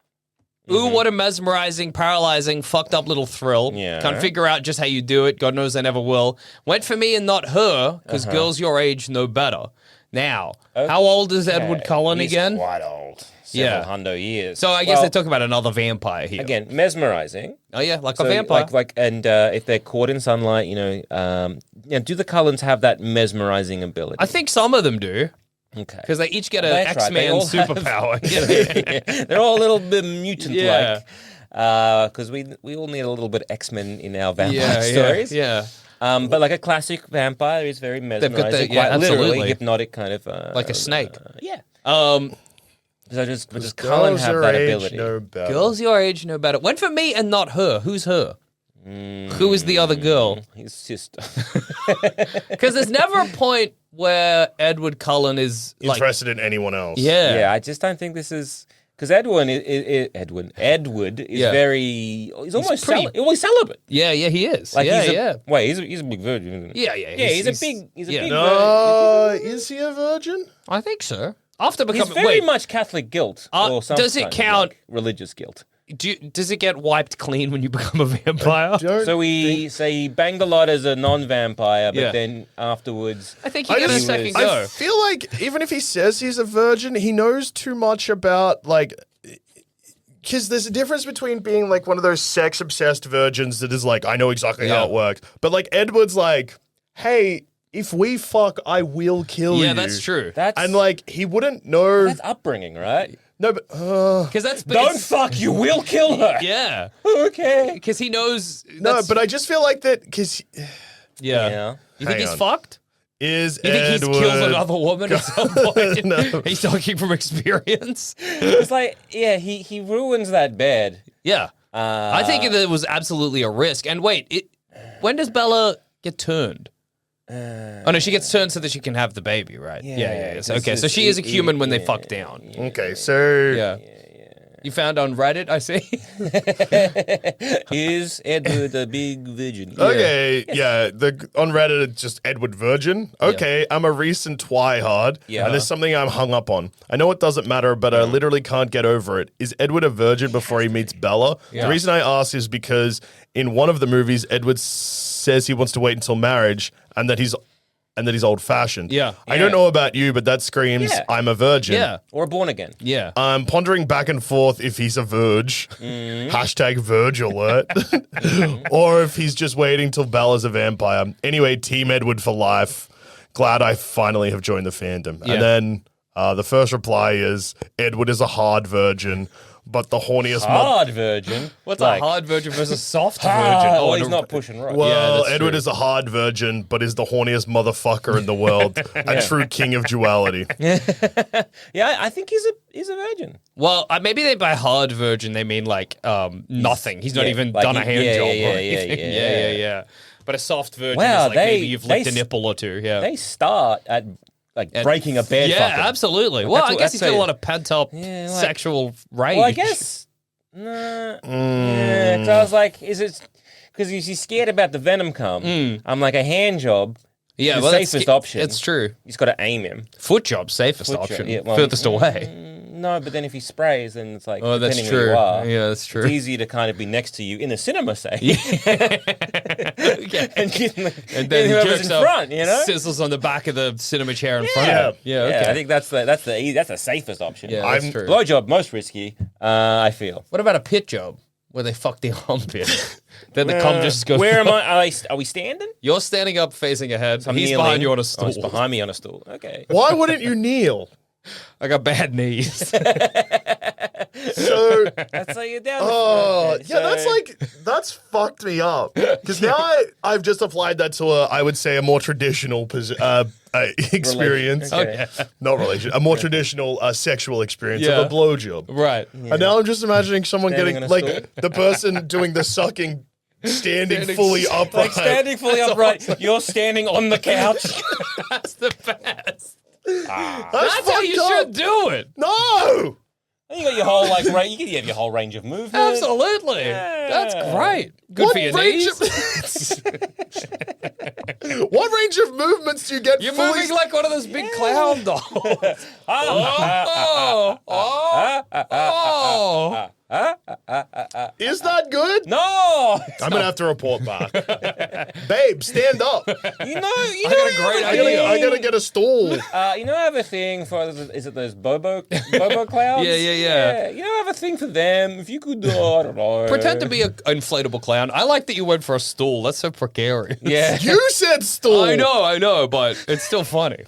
Ooh, what a mesmerizing, paralyzing, fucked up little thrill. Yeah. Can't figure out just how you do it. God knows I never will. Went for me and not her, because girls your age know better. Now, how old is Edward Cullen He's again? quite old. Yeah. Several hundo years. So I guess they're talking about another vampire here. again, mesmerizing. Oh yeah, like So, a vampire. if they're caught in sunlight, do the Cullens have that mesmerizing ability? I think some of them do, Okay. because they each get an That's right, they X-Man all have- superpower. They're all a little bit mutant-like. Yeah. Because we all need a little bit of X-Men in our vampire yeah, stories. yeah. But like a classic vampire is very mesmerizing, yeah, quite literally absolutely. hypnotic kind of. Like a snake. Yeah. Um, So does Cullen Girls have your that age ability? know better. girls your age know better. Went for me and not her. Who's her? Who is the other girl? His sister. Because there's never a point where Edward Cullen is like, interested in anyone else. yeah. Yeah, I just don't think this is. Because Edward is Yeah. very. He's almost pretty- always celibate. Yeah, he is. Like yeah, he's a, yeah. Wait, he's a big virgin, isn't he? Yeah. He's a big virgin. Is he a virgin? I think so. After He's becoming very much Catholic guilt or some does it kind of, count- like, religious guilt? does it get wiped clean when you become a vampire? So he banged a lot as a non-vampire, but Yeah. then afterwards, I think you get a second was- go. I feel like even if he says he's a virgin, he knows too much about like. Because there's a difference between being like one of those sex-obsessed virgins that is like, I know exactly how Yeah. it works. But like Edward's like, hey, if we fuck, I will kill you. Yeah, that's true. that's And like he wouldn't know. that's upbringing, right? No, but Because that's Don't fuck, you will kill her. Yeah, Okay. because he knows. no, that's- but I just feel like that because yeah. Yeah. You think Hang he's on. fucked? is You think Edward he's killed another woman at some point? No. He's talking from experience. It's like, yeah, he ruins that bed. Yeah, I think that it was absolutely a risk. And wait, when does Bella get turned? Oh no, she gets turned so that she can have the baby, right? Yeah. So, okay, so she is a human when they fuck down. Okay, so Yeah. You found on Reddit, I see. Is Edward a big virgin? okay, yeah. On Reddit it's just Edward Virgin. Okay, I'm a recent twihard. Yeah. And there's something I'm hung up on. I know it doesn't matter, but I literally can't get over it. Is Edward a virgin before he meets Bella? The reason I ask is because in one of the movies, Edward says he wants to wait until marriage and that he's old-fashioned. Yeah. I don't know about you, but that screams Yeah. I'm a virgin. Yeah. Or born again. Yeah. I'm pondering back and forth if he's a verge, hashtag verge alert, or if he's just waiting till Bella's a vampire. Anyway, Team Edward for life. Glad I finally have joined the fandom. Yeah. And then the first reply is Edward is a hard virgin, but the horniest Hard virgin. What's like, a hard virgin versus soft virgin? Oh, he's no. not pushing right. Well, that's Edward true. is a hard virgin, but is the horniest motherfucker in the world. A true king of duality. Yeah, I think he's a virgin. Well, maybe they by hard virgin they mean like nothing. He's not yeah, even like done a he- hand yeah, job yeah, or yeah, anything. yeah, Yeah. But a soft virgin Wow, is like maybe you've licked a s- nipple or two. Yeah. They start at like breaking a bed. Yeah, fucking. absolutely. Well, I what- guess he's that's got a a- lot of pent up Yeah, like- sexual rage. Well, I guess. Nah. Yeah, 'cause I was like, is it because he's scared about the venom come? I'm like, a hand job. Yeah, the well, that's- safest option. It's true. He's got to aim him. Foot job, safest Foot job, option. yeah, well, Furthest away. No, but then if he sprays, then it's like, Oh, that's depending where true. you are, Yeah, that's true. it's easier to kind of be next to you in a cinema, say, Yeah. and get And then whoever's jerks in up, front, you know. sizzles on the back of the cinema chair in front Yeah. of him. Yeah, okay. I think that's the safest option. Yeah, that's I'm- true. Blowjob most risky. I feel. What about a pit job where they fuck the armpit? Then the cum just goes. Where am I? Are we standing? You're standing up facing ahead. I'm He's kneeling. behind you on a Oh, stool. he's behind me on a stool. Okay. Why wouldn't you kneel? I got bad knees. So That's how you're down. Oh, the yeah, that's fucked me up. Because now I've just applied that to I would say a more traditional experience. Okay. Not relation, a more traditional sexual experience Yeah. of a blowjob. Right. And now I'm just imagining someone Standing getting, on a like, the person doing the sucking standing Standing fully upright. Like standing fully upright. You're standing on the couch. That's the best. That's That's how you fucked up. should do it. No! You got your whole like range. You have your whole range of movement. Absolutely. That's great. Good for your range knees. What range of movements do you get You're fully... moving like one of those big clown dolls. oh, oh, oh. Is that good? No. I'm going to have to report back. Babe, stand up. You know. I got a great idea. I got to get a stool. You know, I have a thing for. Is it those Bobo clowns? Yeah. You know, I have a thing for them. If you could, I don't know. Pretend to be an inflatable clown. I like that you went for a stool. That's so precarious. Yeah. You said stool. I know, but it's still funny.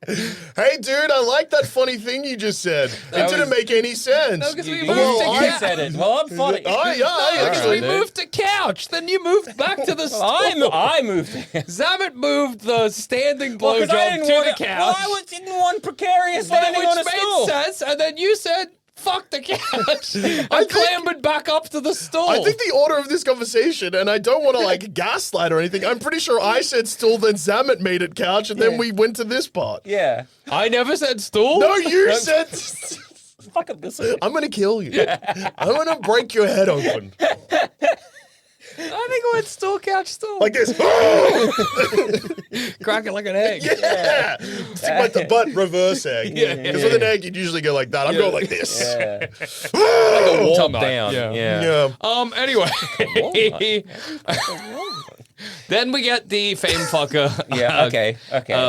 Hey, dude, I like that funny thing you just said. It didn't make any sense. because we You moved to I couch. said it. Well, I'm funny. Oh, yeah, Because actually. we moved to couch. Then you moved back to the stool. I moved. Zammit moved the standing Well, 'cause I blowjob didn't to want the Well, couch. I didn't want precarious standing Which on a made stool. sense, and then you said, fuck fuck the couch. I clambered back up to the stool. I think the order of this conversation, and I don't want to like gaslight or anything. I'm pretty sure I said stool, then Zammit made it couch, and then we went to this part. Yeah. I never said stool. No, you said. Fucking listen. I'm gonna kill you. I'm gonna break your head open I think I went stool, couch, stool. like this. Crack it like an egg. Yeah, but reverse egg. Yeah. Because with an egg, you'd usually go like that. I'm going like this. Yeah. Wall Top nut. down. Yeah. Yeah. Anyway. Then we get the fame fucker. Yeah, okay.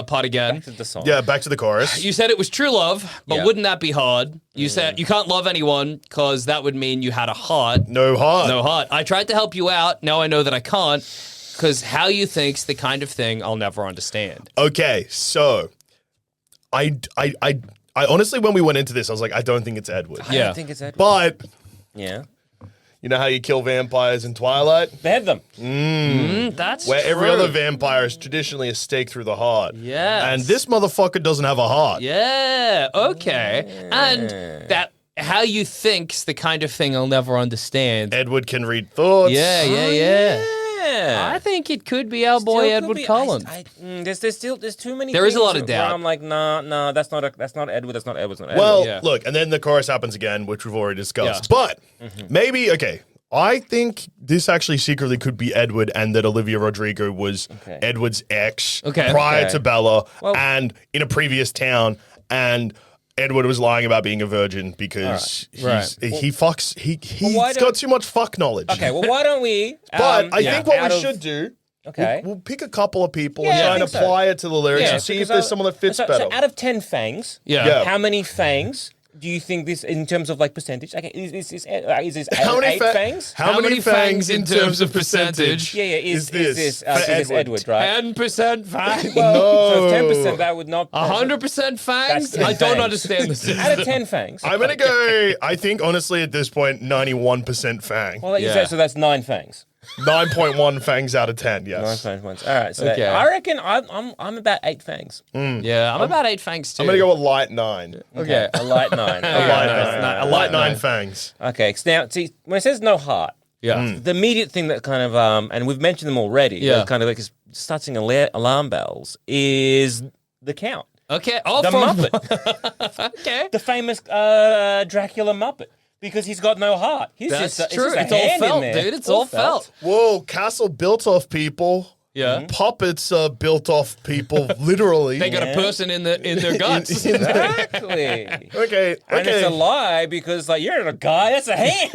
Part again. Back to the song. Yeah, back to the chorus. You said it was true love, but Yeah. wouldn't that be hard? You said you can't love anyone because that would mean you had a heart. No heart. No heart. I tried to help you out. Now I know that I can't because how you think's the kind of thing I'll never understand. Okay, so I honestly, when we went into this, I was like, I don't think it's Edward. I Yeah. don't think it's Edward. But Yeah. you know how you kill vampires in Twilight? Behead them. That's Where every true. other vampire is traditionally a stake through the heart. Yes. And this motherfucker doesn't have a heart. Yeah, okay. And that how you think's the kind of thing I'll never understand. Edward can read thoughts. Yeah. Yeah. I think it could be our boy Edward Cullen. There's too many. There is a things lot of where doubt. I'm like, nah, that's not Edward. That's not Edward. That's not Edward. Well, Yeah. look, and then the chorus happens again, which we've already discussed. Yeah. But maybe, okay, I think this actually secretly could be Edward and that Olivia Rodrigo was Okay. Edward's ex Okay. prior Okay. to Bella Well- and in a previous town. And Edward was lying about being a virgin because Right. he's why got don't- too much fuck knowledge. Okay, well, why don't we? But I think what out we of- should do, Okay. we'll pick a couple of people Yeah, and I try and think so. apply it to the lyrics Yeah, and see if because there's someone that fits so better. out of 10 fangs, Yeah. how many fangs do you think this, in terms of like percentage? Okay, is this How many eight fa- fangs? How many fangs in terms of percentage? percentage? Yeah, is this this for Edward, right? 10% fangs. Well, so No. 10% that would not. 100% fangs? That's 10 I don't fangs. understand this. Out of 10 fangs. I'm gonna go. I think honestly, at this point, 91% fang, Well, you Yeah. said so. That's 9 fangs. 9.1 fangs out of 10. 9 Yes, fangs once. All right. So Okay. I reckon I'm about 8 fangs. Yeah, I'm about 8 fangs too. I'm gonna go with light 9. Okay. A light 9. A light nice. 9. A A light light 9 9. fangs. Okay. So now, see, when it says no heart, Yeah. the immediate thing that kind of and we've mentioned them already. Yeah. That kind of like is starting alarm bells is the Count, Okay. Oh, the from Muppet, Okay. the famous Dracula Muppet, because he's got no heart. He's That's just true. It's, just a It's all hand in felt, there. dude. It's all felt. Whoa, castle built off people. Yeah. Puppets are built off people, literally. They got a person in their guts. Exactly. Okay, And it's a okay. lie because, like, you're a guy, that's a hand.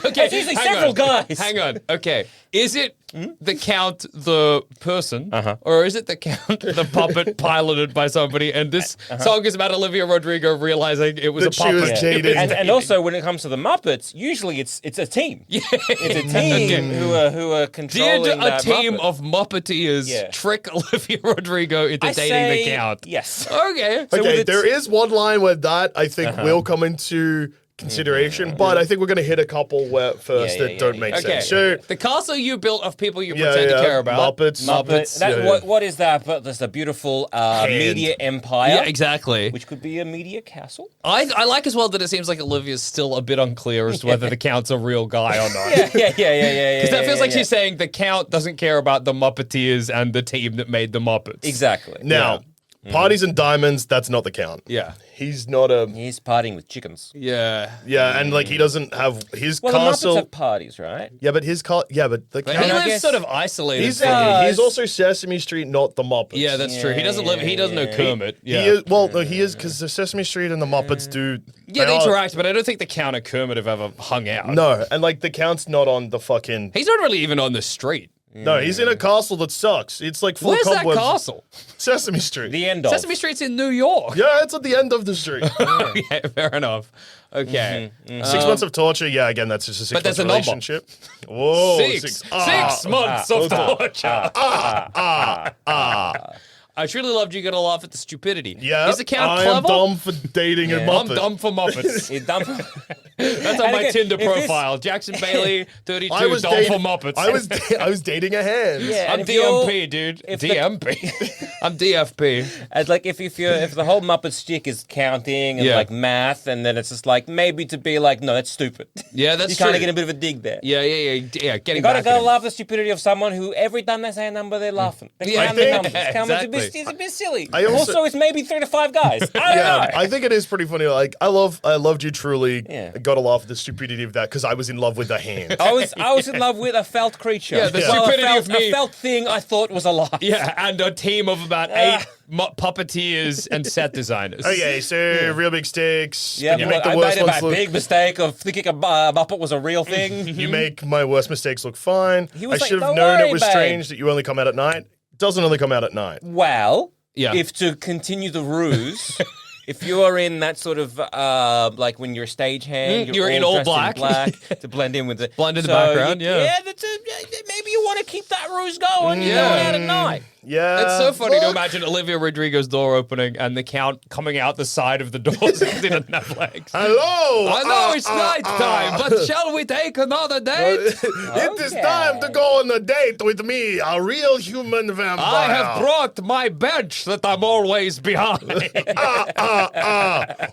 Okay, It's usually hang several on. guys. Hang on. Okay. Is it the Count the person, Uh-huh. or is it the Count the puppet piloted by somebody? And this song is about Olivia Rodrigo realizing it was That a she puppet. was jaded. And also, when it comes to the Muppets, usually it's a team. Yeah. It's a team who are controlling Did a that team Muppet. of Muppeteers Yeah. trick Olivia Rodrigo into I dating say the Count? Yes. Okay. So Okay, with there it- is one line where that I think will come into consideration, but I think we're going to hit a couple where first Yeah, that yeah, don't yeah, make yeah. Okay. sense. So, The castle you built of people you yeah, pretend yeah, to care about. Muppets. That, yeah. what is that? But there's a beautiful media empire. Yeah, exactly. Which could be a media castle. I like as well that it seems like Olivia's still a bit unclear as to whether the Count's a real guy or not. Yeah. Because that feels like yeah. she's saying the Count doesn't care about the Muppeteers and the team that made the Muppets. Exactly. Now, parties and diamonds, that's not the Count. Yeah. He's not a... He's partying with chickens. Yeah. Yeah, and like he doesn't have his Well, the castle... Muppets have parties, right? Yeah, but his yeah, but the But Count... he I lives guess- sort of isolated. He's, from- he's also Sesame Street, not the Muppets. yeah, that's true. He doesn't live. He doesn't know yeah. Kermit. Yeah. He is, well, no, he is because the Sesame Street and the Muppets do. Yeah, they are- interact, but I don't think the Count and Kermit have ever hung out. No, and like the Count's not on the fucking. He's not really even on the street. No, he's in a castle that sucks. It's like full Where's of that cobwebs. castle? Sesame Street. The end of. Sesame Street's in New York. Yeah, it's at the end of the street. Yeah, fair enough. Okay. 6 months of torture. Yeah, again, that's just a 6 But month there's a number. relationship. Whoa, Six months of torture. I truly loved you. Got to laugh at the stupidity. Yeah, Is the Count I clever? am dumb for dating a Yeah. Muppet. I'm dumb for Muppets. He's dumb. And That's on And my again, Tinder if this- profile. Jackson Bailey, 32, I was doll dating for Muppets. I was dating a hand. Yeah, I'm and if you're- DMP, dude. if the- DMP. I'm DFP. As like if the whole Muppet stick is counting and Yeah. like math, and then it's just like maybe to be like, no, that's stupid. Yeah, that's you kind true. of get a bit of a dig there. Yeah. Getting You gotta back at him. laugh the stupidity of someone who every time they say a number they're laughing. They Yeah, count the I numbers. think- Count exactly. it's a bit silly. I also- it's maybe 3 to 5 guys. I don't Yeah, know. I think it is pretty funny. Like I loved you truly. Yeah. I gotta laugh at the stupidity of that because I was in love with the hand. I was in love with a felt creature. Yeah, the Well, stupidity of me. A felt thing I thought was alive. Yeah, and a team of about 8 puppeteers and set designers. Okay, so real big stakes. Yeah, you but make the I worst made ones a look. big mistake of thinking a Muppet was a real thing. You make my worst mistakes look fine. He I was like, should have "Don't known worry, it was babe." strange that you only come out at night. It doesn't only come out at night. Well, Yeah. if to continue the ruse, if you are in that sort of like when you're a stagehand, you're in all dressed black. black to blend in with the Blend in the background, yeah. Yeah, maybe you want to keep that ruse going. You're going out at night. Yeah. It's so funny to look, imagine Olivia Rodrigo's door opening and the Count coming out the side of the door because he doesn't have legs. Hello. I know it's night time, but shall we take another date? It is Okay. time to go on a date with me, a real human vampire. I have brought my bench that I'm always behind.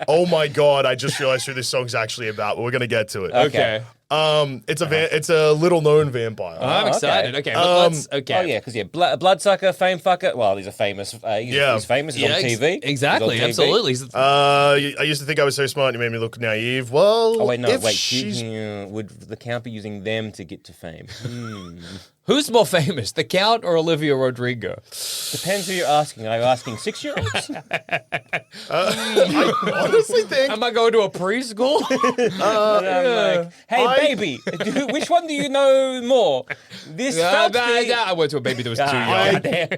Oh my god! I just realized who this song's actually about. But we're gonna get to it. Okay. It's a little known vampire. I'm okay. excited. Okay, let's. Okay. Oh yeah, because bloodsucker, fame fucker. Well, he's a famous. He's famous. He's on TV. Exactly. He's on TV. Absolutely. I used to think I was so smart. You made me look naive. Well, Oh wait, no, if wait. she's- Would the Count be using them to get to fame? Who's more famous, the Count or Olivia Rodrigo? Depends who you're asking. Are you asking 6-year-olds? I honestly think Am I going to a preschool? I'm like, hey, I- baby, which one do you know more? This felt thing. I went to a baby that was too Ah, young. damn.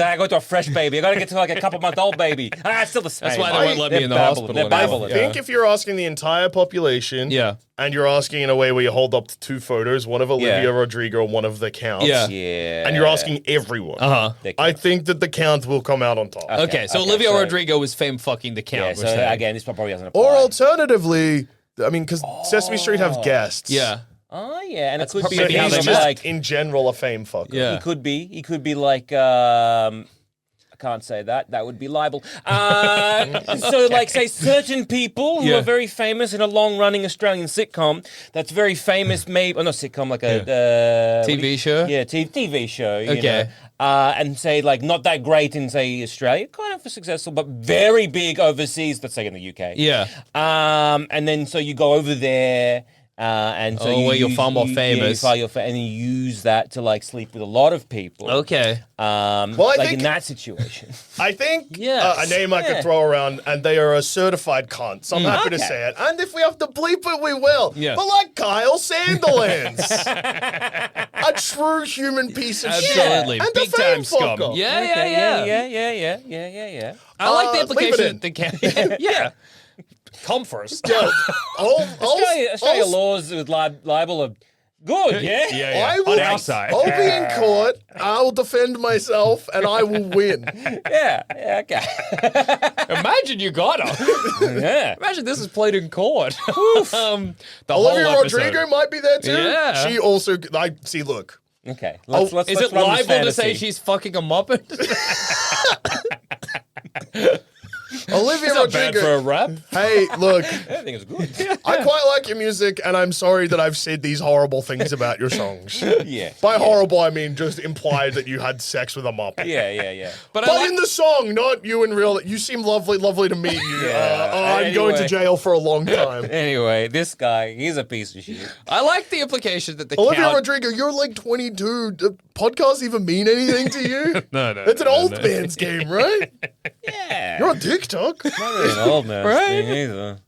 I go to a fresh baby. I gotta get to like a couple-month-old baby. It's still the same. That's why they won't let me in the hospital. They're anymore. babbling. I think if you're asking the entire population, Yeah. and you're asking in a way where you hold up two photos, one of Olivia Yeah. Rodrigo and one of the Count, Yeah. Yeah. and you're asking everyone, Uh-huh. I think that the Count will come out on top. Okay, so Olivia Rodrigo was fame fucking the Count. Yeah, we're so saying. again, this probably doesn't apply. Or alternatively, I mean, because Sesame Street have guests. Yeah. Oh yeah, and it could be probably So how he's they things just, like in general, a fame fucker. Yeah. he could be like I can't say that. That would be libel. So, like, say certain people who Yeah. are very famous in a long-running Australian sitcom that's very famous, maybe, not sitcom, like a TV show? Yeah, TV show. You Okay. know. And say, like, not that great in, say, Australia, kind of successful, but very big overseas, let's say in the UK. Yeah. And then so you go over there. And so where you're far more famous. and you use that to like sleep with a lot of people. Okay. I like think- in that situation. I think Yes. a name I could Yeah. throw around, and they are a certified cunt. So I'm happy to Okay. say it. And if we have to bleep it, we will. Yeah. But like Kyle Sandilands, a true human piece of shit. Absolutely. And Big a fame time scum. fucker. Yeah. Yeah. I like the leave it implication in. that the Count. Yeah. Come first. Yo, Australia laws with libel are good, yeah? Yeah. I will, On our side. I'll be in court. I will defend myself, and I will win. Yeah, okay. Imagine you got her. Yeah. Imagine this is played in court. The Olivia whole episode. Rodrigo might be there too. Yeah. She also. I see. Look, Okay. Oh, Is it run this libel to say fantasy. she's fucking a Muppet? Olivia Not bad Rodrigo. for a rap. Hey, look. I think it's good. I quite like your music, and I'm sorry that I've said these horrible things about your songs. Yeah. By horrible, I mean just implied that you had sex with a Muppet. Yeah. But I But like in the song, not you in real. You seem lovely to meet you. I'm going to Anyway. jail for a long time. Anyway, this guy, he's a piece of shit. I like the implication that the Olivia Count. Rodrigo, you're like 22. Do podcasts even mean anything to you? No. It's an old man's game, right? Yeah. You're on TikTok. Not really an old man thing either.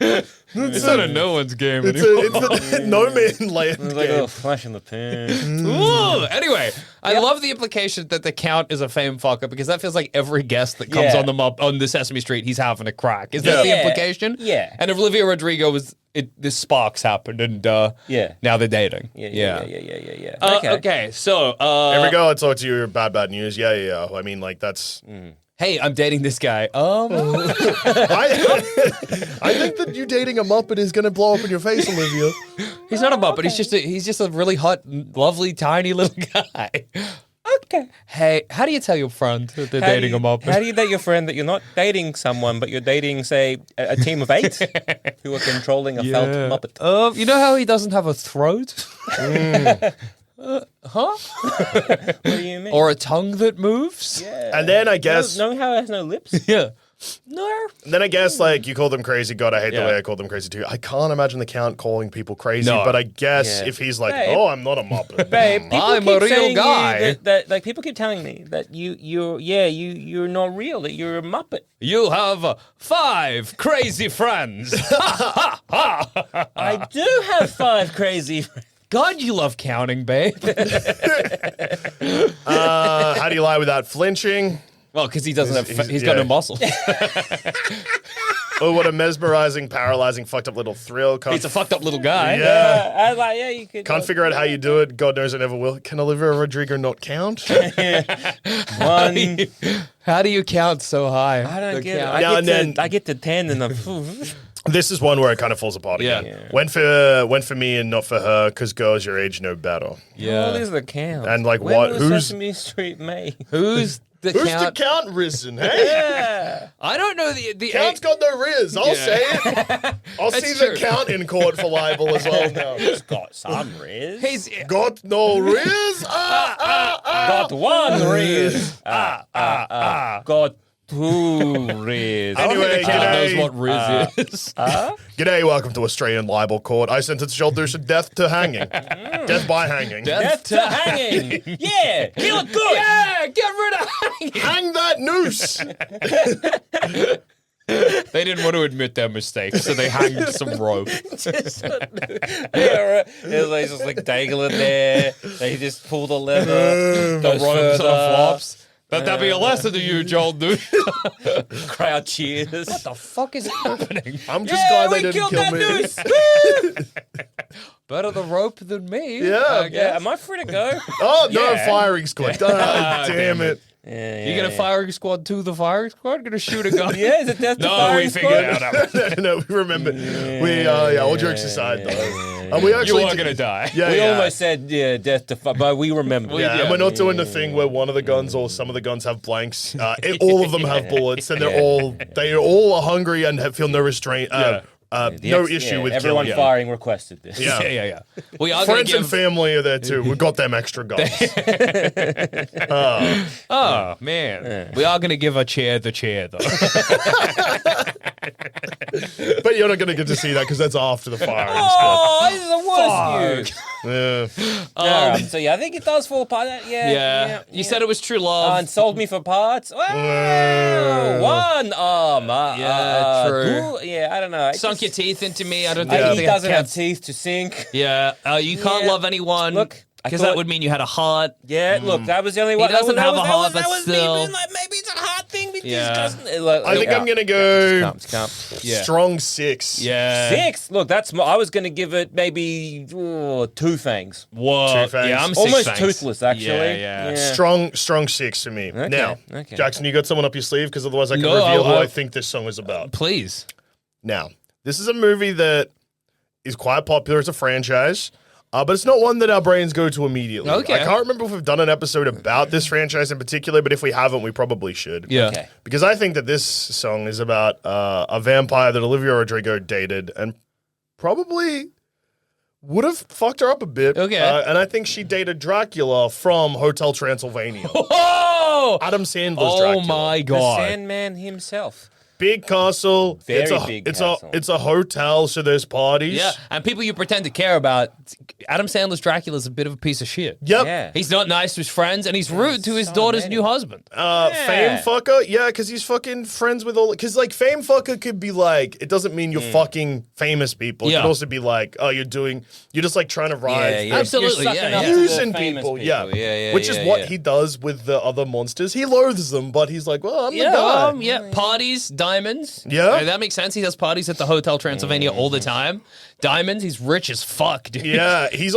It's not a no one's game It's the no man land It's like a game. little flash in the pan. Ooh. Anyway, I love the implication that the Count is a fame fucker because that feels like every guest that comes Yeah. on the Sesame Street, he's having a crack. Is that the Yeah. implication? Yeah. And if Olivia Rodrigo was, this sparks happened, and Yeah. now they're dating. Yeah. Okay, so Here we go. I talk to you. Bad news. Yeah. I mean, like that's. hey, I'm dating this guy. I think that you dating a Muppet is going to blow up in your face, Olivia. He's not a Muppet. He's just a really hot, lovely, tiny little guy. Okay. Hey, how do you tell your friend that they're dating a Muppet? How do you tell your friend that you're not dating someone, but you're dating, say, a team of 8 who are controlling a felt Muppet? You know how he doesn't have a throat? Huh? What do you mean? Or a tongue that moves? Yeah. And then I guess... No, how it has no lips? Yeah. No. And then I guess, like, you call them crazy. God, I hate the Yeah. way I call them crazy, too. I can't imagine the Count calling people crazy, No. but I guess Yeah. if he's like, Babe. oh, I'm not a Muppet. Babe, people I'm keep a real saying guy. that like people keep telling me that you're not real, that you're a Muppet. You have 5 crazy friends. I do have 5 crazy friends. God, you love counting, babe. How do you lie without flinching? Well, because he doesn't have. He's- He's got yeah. no muscles. Oh, what a mesmerizing, paralyzing, fucked up little thrill. He's a fucked up little guy. Yeah. I was like, yeah, you could. Can't figure out how you do it. God knows I never will. Can Olivia Rodrigo not count? One. How do you count so high? I don't The get it. count. I get to 10 and I'm. This is one where it kind of falls apart again. Yeah. Went for me and not for her, because girls your age know better. What is the count? And, like, when what- was who's- Sesame Street made? Who's the Who's count? the Count risen, hey? Yeah. I don't know the Count's got no riz. I'll say it. I'll see That's true. the Count in court for libel as well now. It's got some riz. He's Got no riz? got one riz. Got 2 riz. Anyway, count knows g'day. what Riz is. G'day, welcome to Australian libel court. I sentence Joel Duscher death to hanging. Death by hanging. Death to hanging. Yeah, kill it good. Yeah, get rid of hanging. Hang that noose. They didn't want to admit their mistake, so they hanged some rope. Yeah, they just like dangle it there. They just pull the lever. The goes ropes further. are flops. Let that be a lesson to you, Joel dude. Crowd cheers. What the fuck is happening? I'm just glad they we didn't killed kill that me. noose. Better the rope than me. Yeah. I guess. Yeah, am I free to go? Oh, no, Yeah. firing squad. Ah, damn it. You gonna firing squad to the firing squad? Gonna shoot a gun? Yeah, is it death to No, firing we figured squad? it out. No, we remember. All jokes aside, though. And we actually You are gonna die. Yeah, We yeah. almost said death to fight, but we remember. Yeah, and we're not doing the thing where one of the guns or some of the guns have blanks. All of them have bullets, and they all are hungry and have, feel no restraint. No issue with everyone killing. firing requested this. Yeah. Yeah. We are Friends gonna and give. family are there too. We've got them extra guns. Oh man, we are gonna give a chair the chair though. But you're not going to get to see that because that's after the firing squad. Oh, this is the worst news. Yeah. All right, so yeah, I think it does fall apart. Yeah. You said it was true love. And sold me for parts. Wow, one arm. Yeah, true. Yeah, I don't know. Sunk your teeth into me. I don't He think doesn't have counts. teeth to sink. Yeah, you can't Yeah. love anyone. Look, I because that thought- would mean you had a heart. Yeah, look, that was the only one. doesn't that have was, a that heart, was, but that was still. me being like, maybe it's a hard thing because Yeah. it doesn't. Like, I think I'm going to go Yeah. strong 6. Yeah. 6. Look, that's. I was going to give it maybe 2 fangs. Whoa. Two fangs. Yeah, I'm Almost 6 fangs. toothless, actually. Yeah. Strong 6 for me. Now, okay. Jackson, you got someone up your sleeve? Because otherwise I can No, reveal who I- I think this song is about. Please. Now, this is a movie that is quite popular as a franchise, but it's not one that our brains go to immediately. Okay. I can't remember if we've done an episode about this franchise in particular, but if we haven't, we probably should. Yeah. Okay. Because I think that this song is about a vampire that Olivia Rodrigo dated and probably would have fucked her up a bit. Okay. And I think she dated Dracula from Hotel Transylvania. Oh! Adam Sandler's Oh Dracula. my The god. Sandman himself. Big castle. Very it's a, big it's castle. it's a hotel, so there's parties. Yeah, and people you pretend to care about. Adam Sandler's Dracula is a bit of a piece of shit. Yep. Yeah. He's not nice to his friends, and he's rude to his so daughter's many. new husband. Fame fucker? Yeah, because he's fucking friends with all. Because, like, fame fucker could be like, it doesn't mean you're fucking famous people. It Yeah. could also be like, oh, you're just like trying to rise. Yeah, Absolutely, You're sucking yeah, up yeah. to the Using famous people, yeah. Yeah, Which is what yeah. he does with the other monsters. He loathes them, but he's like, well, I'm the Yeah, guy. yeah. Parties, diamonds. Yeah. That makes sense. He has parties at the Hotel Transylvania all the time. Diamonds, he's rich as fuck, dude. Yeah, he's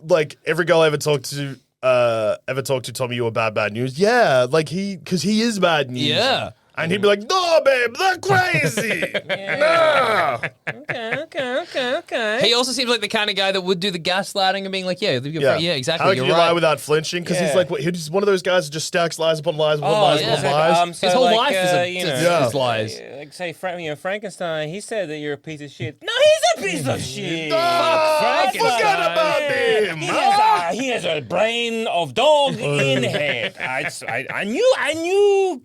like every girl I ever talked to ever talk to Tommy, you were bad news? Yeah, like because he is bad news. Yeah. And he'd be like, no, babe, they're crazy. No. Okay. He also seems like the kind of guy that would do the gaslighting and being like, yeah, exactly. How can you're you right. lie without flinching? Because he's Yeah. like, he's one of those guys that just stacks lies upon lies upon lies upon yeah. lies. So His whole like, life is you know, is lies. Like say, Frankenstein. He said that you're a piece of shit. No, he's a piece of shit. Forget about him. He has a brain of dog in head. I knew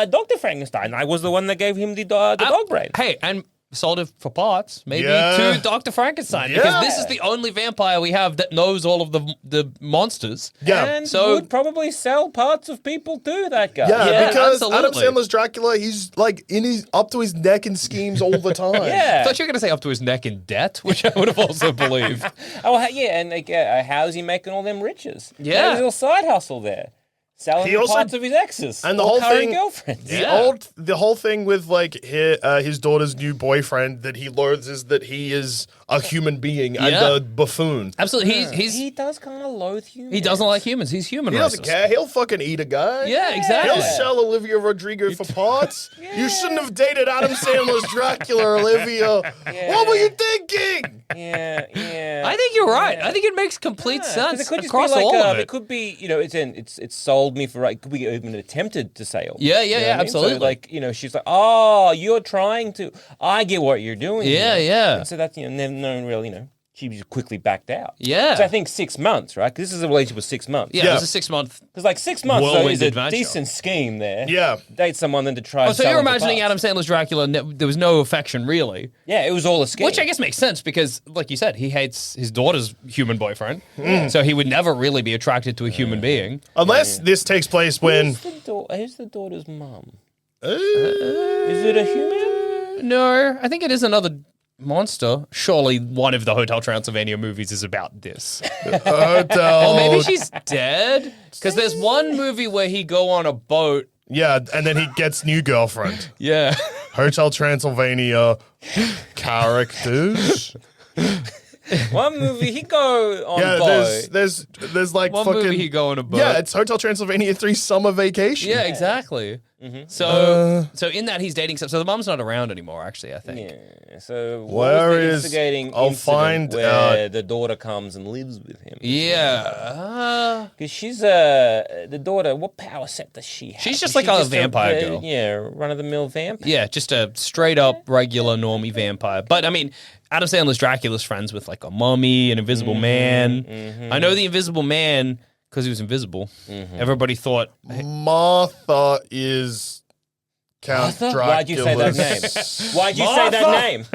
Dr. Frankenstein. I was the one that gave him the dog brain. Hey, and sold it for parts, maybe Yeah. to Dr. Frankenstein, Yeah. because this is the only vampire we have that knows all of the monsters. Yeah. And So- would probably sell parts of people too, that guy. Yeah, because Adam absolutely. Sandler's Dracula, he's like up to his neck in schemes all the time. I Yeah. thought you were going to say up to his neck in debt, which I would have also believed. Oh, yeah, and like, how's he making all them riches? Yeah. His little side hustle there. Selling He also- parts of his exes. And the or whole current thing- girlfriends. The whole thing with like his daughter's new boyfriend that he loathes is that he is a human being and Yeah. a buffoon. Absolutely. He does kind of loathe humans. He doesn't like humans. He's human He doesn't racist. care. He'll fucking eat a guy. Yeah, exactly. He'll sell Olivia Rodrigo for parts. You shouldn't have dated Adam Sandler's Dracula, Olivia. What were you thinking? Yeah. I think you're right. I think it makes complete 'Cause sense it could just across be like, all of it it. could be, it's sold me for, it could be even attempted to sale. Yeah, You know what I mean? absolutely. So, like, she's like, oh, you're trying to, I get what you're doing. Yeah, here. yeah. And so that's, no one really, she just quickly backed out. Yeah. So I think 6 months, right? Because this is a relationship with 6 months. Yeah, Yeah. it was a 6-month. Because like 6 months though, Whirlwind is a adventure. decent scheme there. Yeah. Date someone then to try. Oh, and so sell you're them for imagining parts. Adam Sandler's Dracula, there was no affection really. Yeah, it was all a scheme. Which I guess makes sense because, like you said, he hates his daughter's human boyfriend. So he would never really be attracted to a human being. Unless this takes place when. Who's the daughter's mum? Is it a human? No, I think it is another monster. Surely one of the Hotel Transylvania movies is about this. Hotel. Or maybe she's dead. Because there's one movie where he go on a boat. Yeah, and then he gets new girlfriend. Yeah. Hotel Transylvania characters. One movie he go on Yeah, boat. there's like One fucking. movie he go on a boat. Yeah, it's Hotel Transylvania 3 Summer Vacation. Yeah, exactly. So in that he's dating some. So the mom's not around anymore. Actually, I think. Yeah. So Where what was the is- instigating I'll incident find where the daughter comes and lives with him? Yeah. Because she's the daughter. What power set does she have? She's just Is like she a vampire girl. Yeah, run of the mill vamp. Yeah, just a straight up regular normie vampire. But I mean, Adam Sandler's Dracula's friends with like a mummy, an invisible man. I know the invisible man because he was invisible. Everybody thought Martha is Count Dracula's. Why'd you say that name? Why'd you say that name?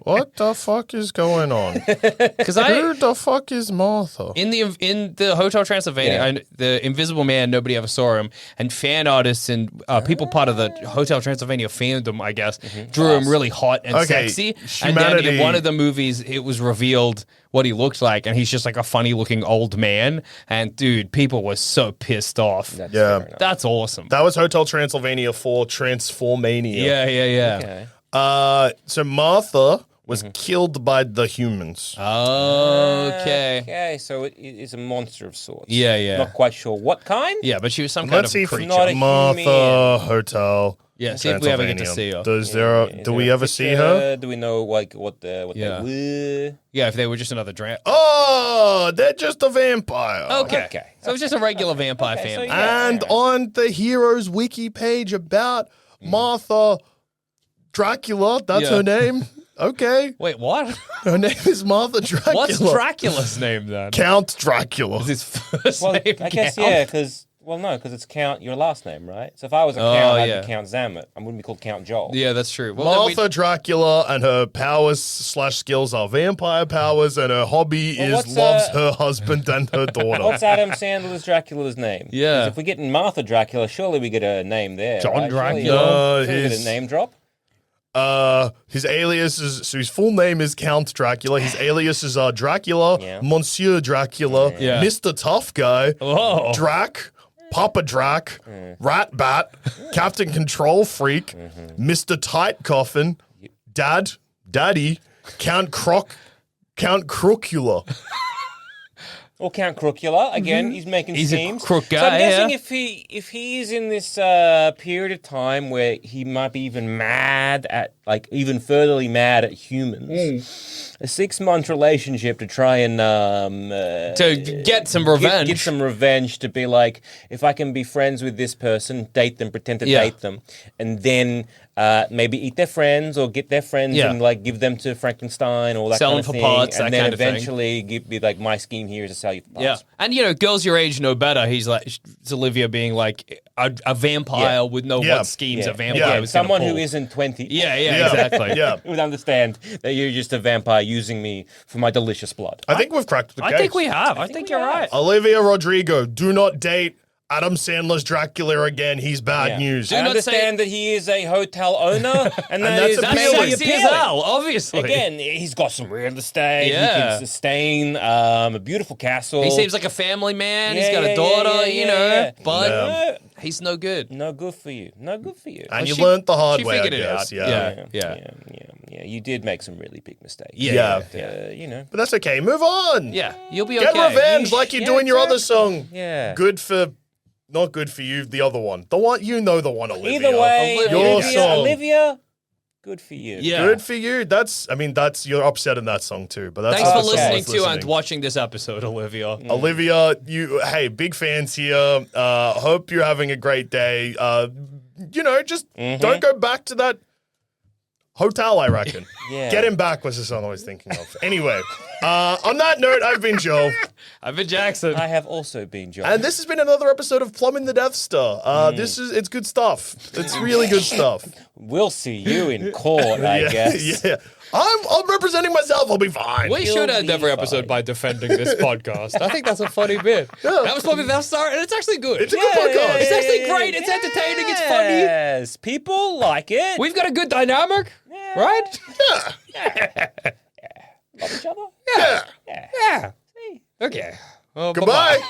What the fuck is going on? because Who the fuck is Martha? in the Hotel Transylvania, the Invisible Man, nobody ever saw him, and fan artists and people part of the Hotel Transylvania fandom, I guess, drew him really hot and Okay, sexy. And then humanity- in one of the movies, it was revealed what he looked like, and he's just like a funny-looking old man. And dude, people were so pissed off. Yeah. That's awesome. That was Hotel Transylvania 4 Transformania. Yeah. Okay. So Martha was killed by the humans. Okay. Okay, so it is a monster of sorts. Yeah. Not quite sure what kind. Yeah, but she was some kind Let's of see if creature. Not a Martha human. Hotel. Yeah, see if we ever get to Transylvania. see her. Is Do there we a ever see picture? her? Do we know like what Yeah. they were? Yeah, if they were just another drama. Oh, they're just a vampire. Okay. Okay. So it's just a regular vampire Okay, so family. yeah. And on the hero's wiki page about Martha Dracula, that's Yeah. her name. Okay. Wait, what? Her name is Martha Dracula. What's Dracula's name then? Count Dracula. His first Well, name. I guess Count? yeah, because it's Count your last name, right? So if I was a Oh, Count, I'd yeah. be Count Zammit. I wouldn't be called Count Joel. Yeah, that's true. Well, then Martha Dracula and her powers / skills are vampire powers, and her hobby Well, is what's, loves her husband and her daughter. What's Adam Sandler's Dracula's name? Yeah. 'Cause if we're getting Martha Dracula, surely we get a name there. John right? Surely, Dracula. surely we get his- a name drop. His alias is his full name is Count Dracula. His alias is Dracula, Yeah. Monsieur Dracula, Yeah. Mr. Tough Guy, Oh. Drac, Papa Drac, Rat Bat, Captain Control Freak, Mr. Tight Coffin, Daddy, Count Crocula. Or Count Crookula again. He's making He's a schemes. crook So guy, I'm guessing yeah. if he is in this period of time where he might be even mad at even furtherly mad at humans, a 6-month relationship to try and To get some revenge. Get some revenge to be like, if I can be friends with this person, date them, pretend to date them, and then maybe eat their friends or get their friends and give them to Frankenstein or that Sell kind them of for thing, parts, and that then kind of thing. eventually be like, my scheme here is to sell you for parts. Yeah, and girls your age know better. He's like, it's Olivia being like a vampire would know what schemes a vampire Again, was gonna someone who pull. isn't 20. Yeah, exactly. Yeah. would understand that you're just a vampire using me for my delicious blood. I think we've cracked the case. I think we have. I think you're right. Olivia Rodrigo, do not date Adam Sandler's Dracula again. He's bad news. I understand that he is a hotel owner, and that's is appealing. really That's sexy as appealing. hell, obviously. Again, he's got some real estate. He Yeah. can sustain a beautiful castle. He seems like a family man. He's Yeah, got yeah, a daughter, yeah. but No, he's no good. no good for you. No good for you. And you she- learned the hard she way, I figured it guess. out. Yeah. Yeah. You did make some really big mistakes. Yeah. But that's okay. Move on. Yeah, you'll be Get okay. revenge like you do in your other song. Yeah. Not good for you, the other one. The one, the one, Olivia. Either way, Your song. Olivia, good for you. Yeah. Good for you. You're upset in that song too, but that's Thanks for okay. listening to and watching this episode, Olivia. Olivia, big fans here. Hope you're having a great day. Just don't go back to that hotel, I reckon. Get him back was the song I was thinking of. Anyway, on that note, I've been Joe. I've been Jackson. I have also been John. And this has been another episode of Plumbing the Death Star. It's good stuff. It's really good stuff. We'll see you in court, I guess. Yeah. I'm representing myself. I'll be fine. We should end every episode by defending this podcast. I think that's a funny bit. That was probably the Death Star, and it's actually good. It's a good podcast. It's actually great. It's entertaining. It's funny. Yes, people like it. We've got a good dynamic, right? love each other. Yeah. Yeah. Okay. Well, Goodbye. bye-bye.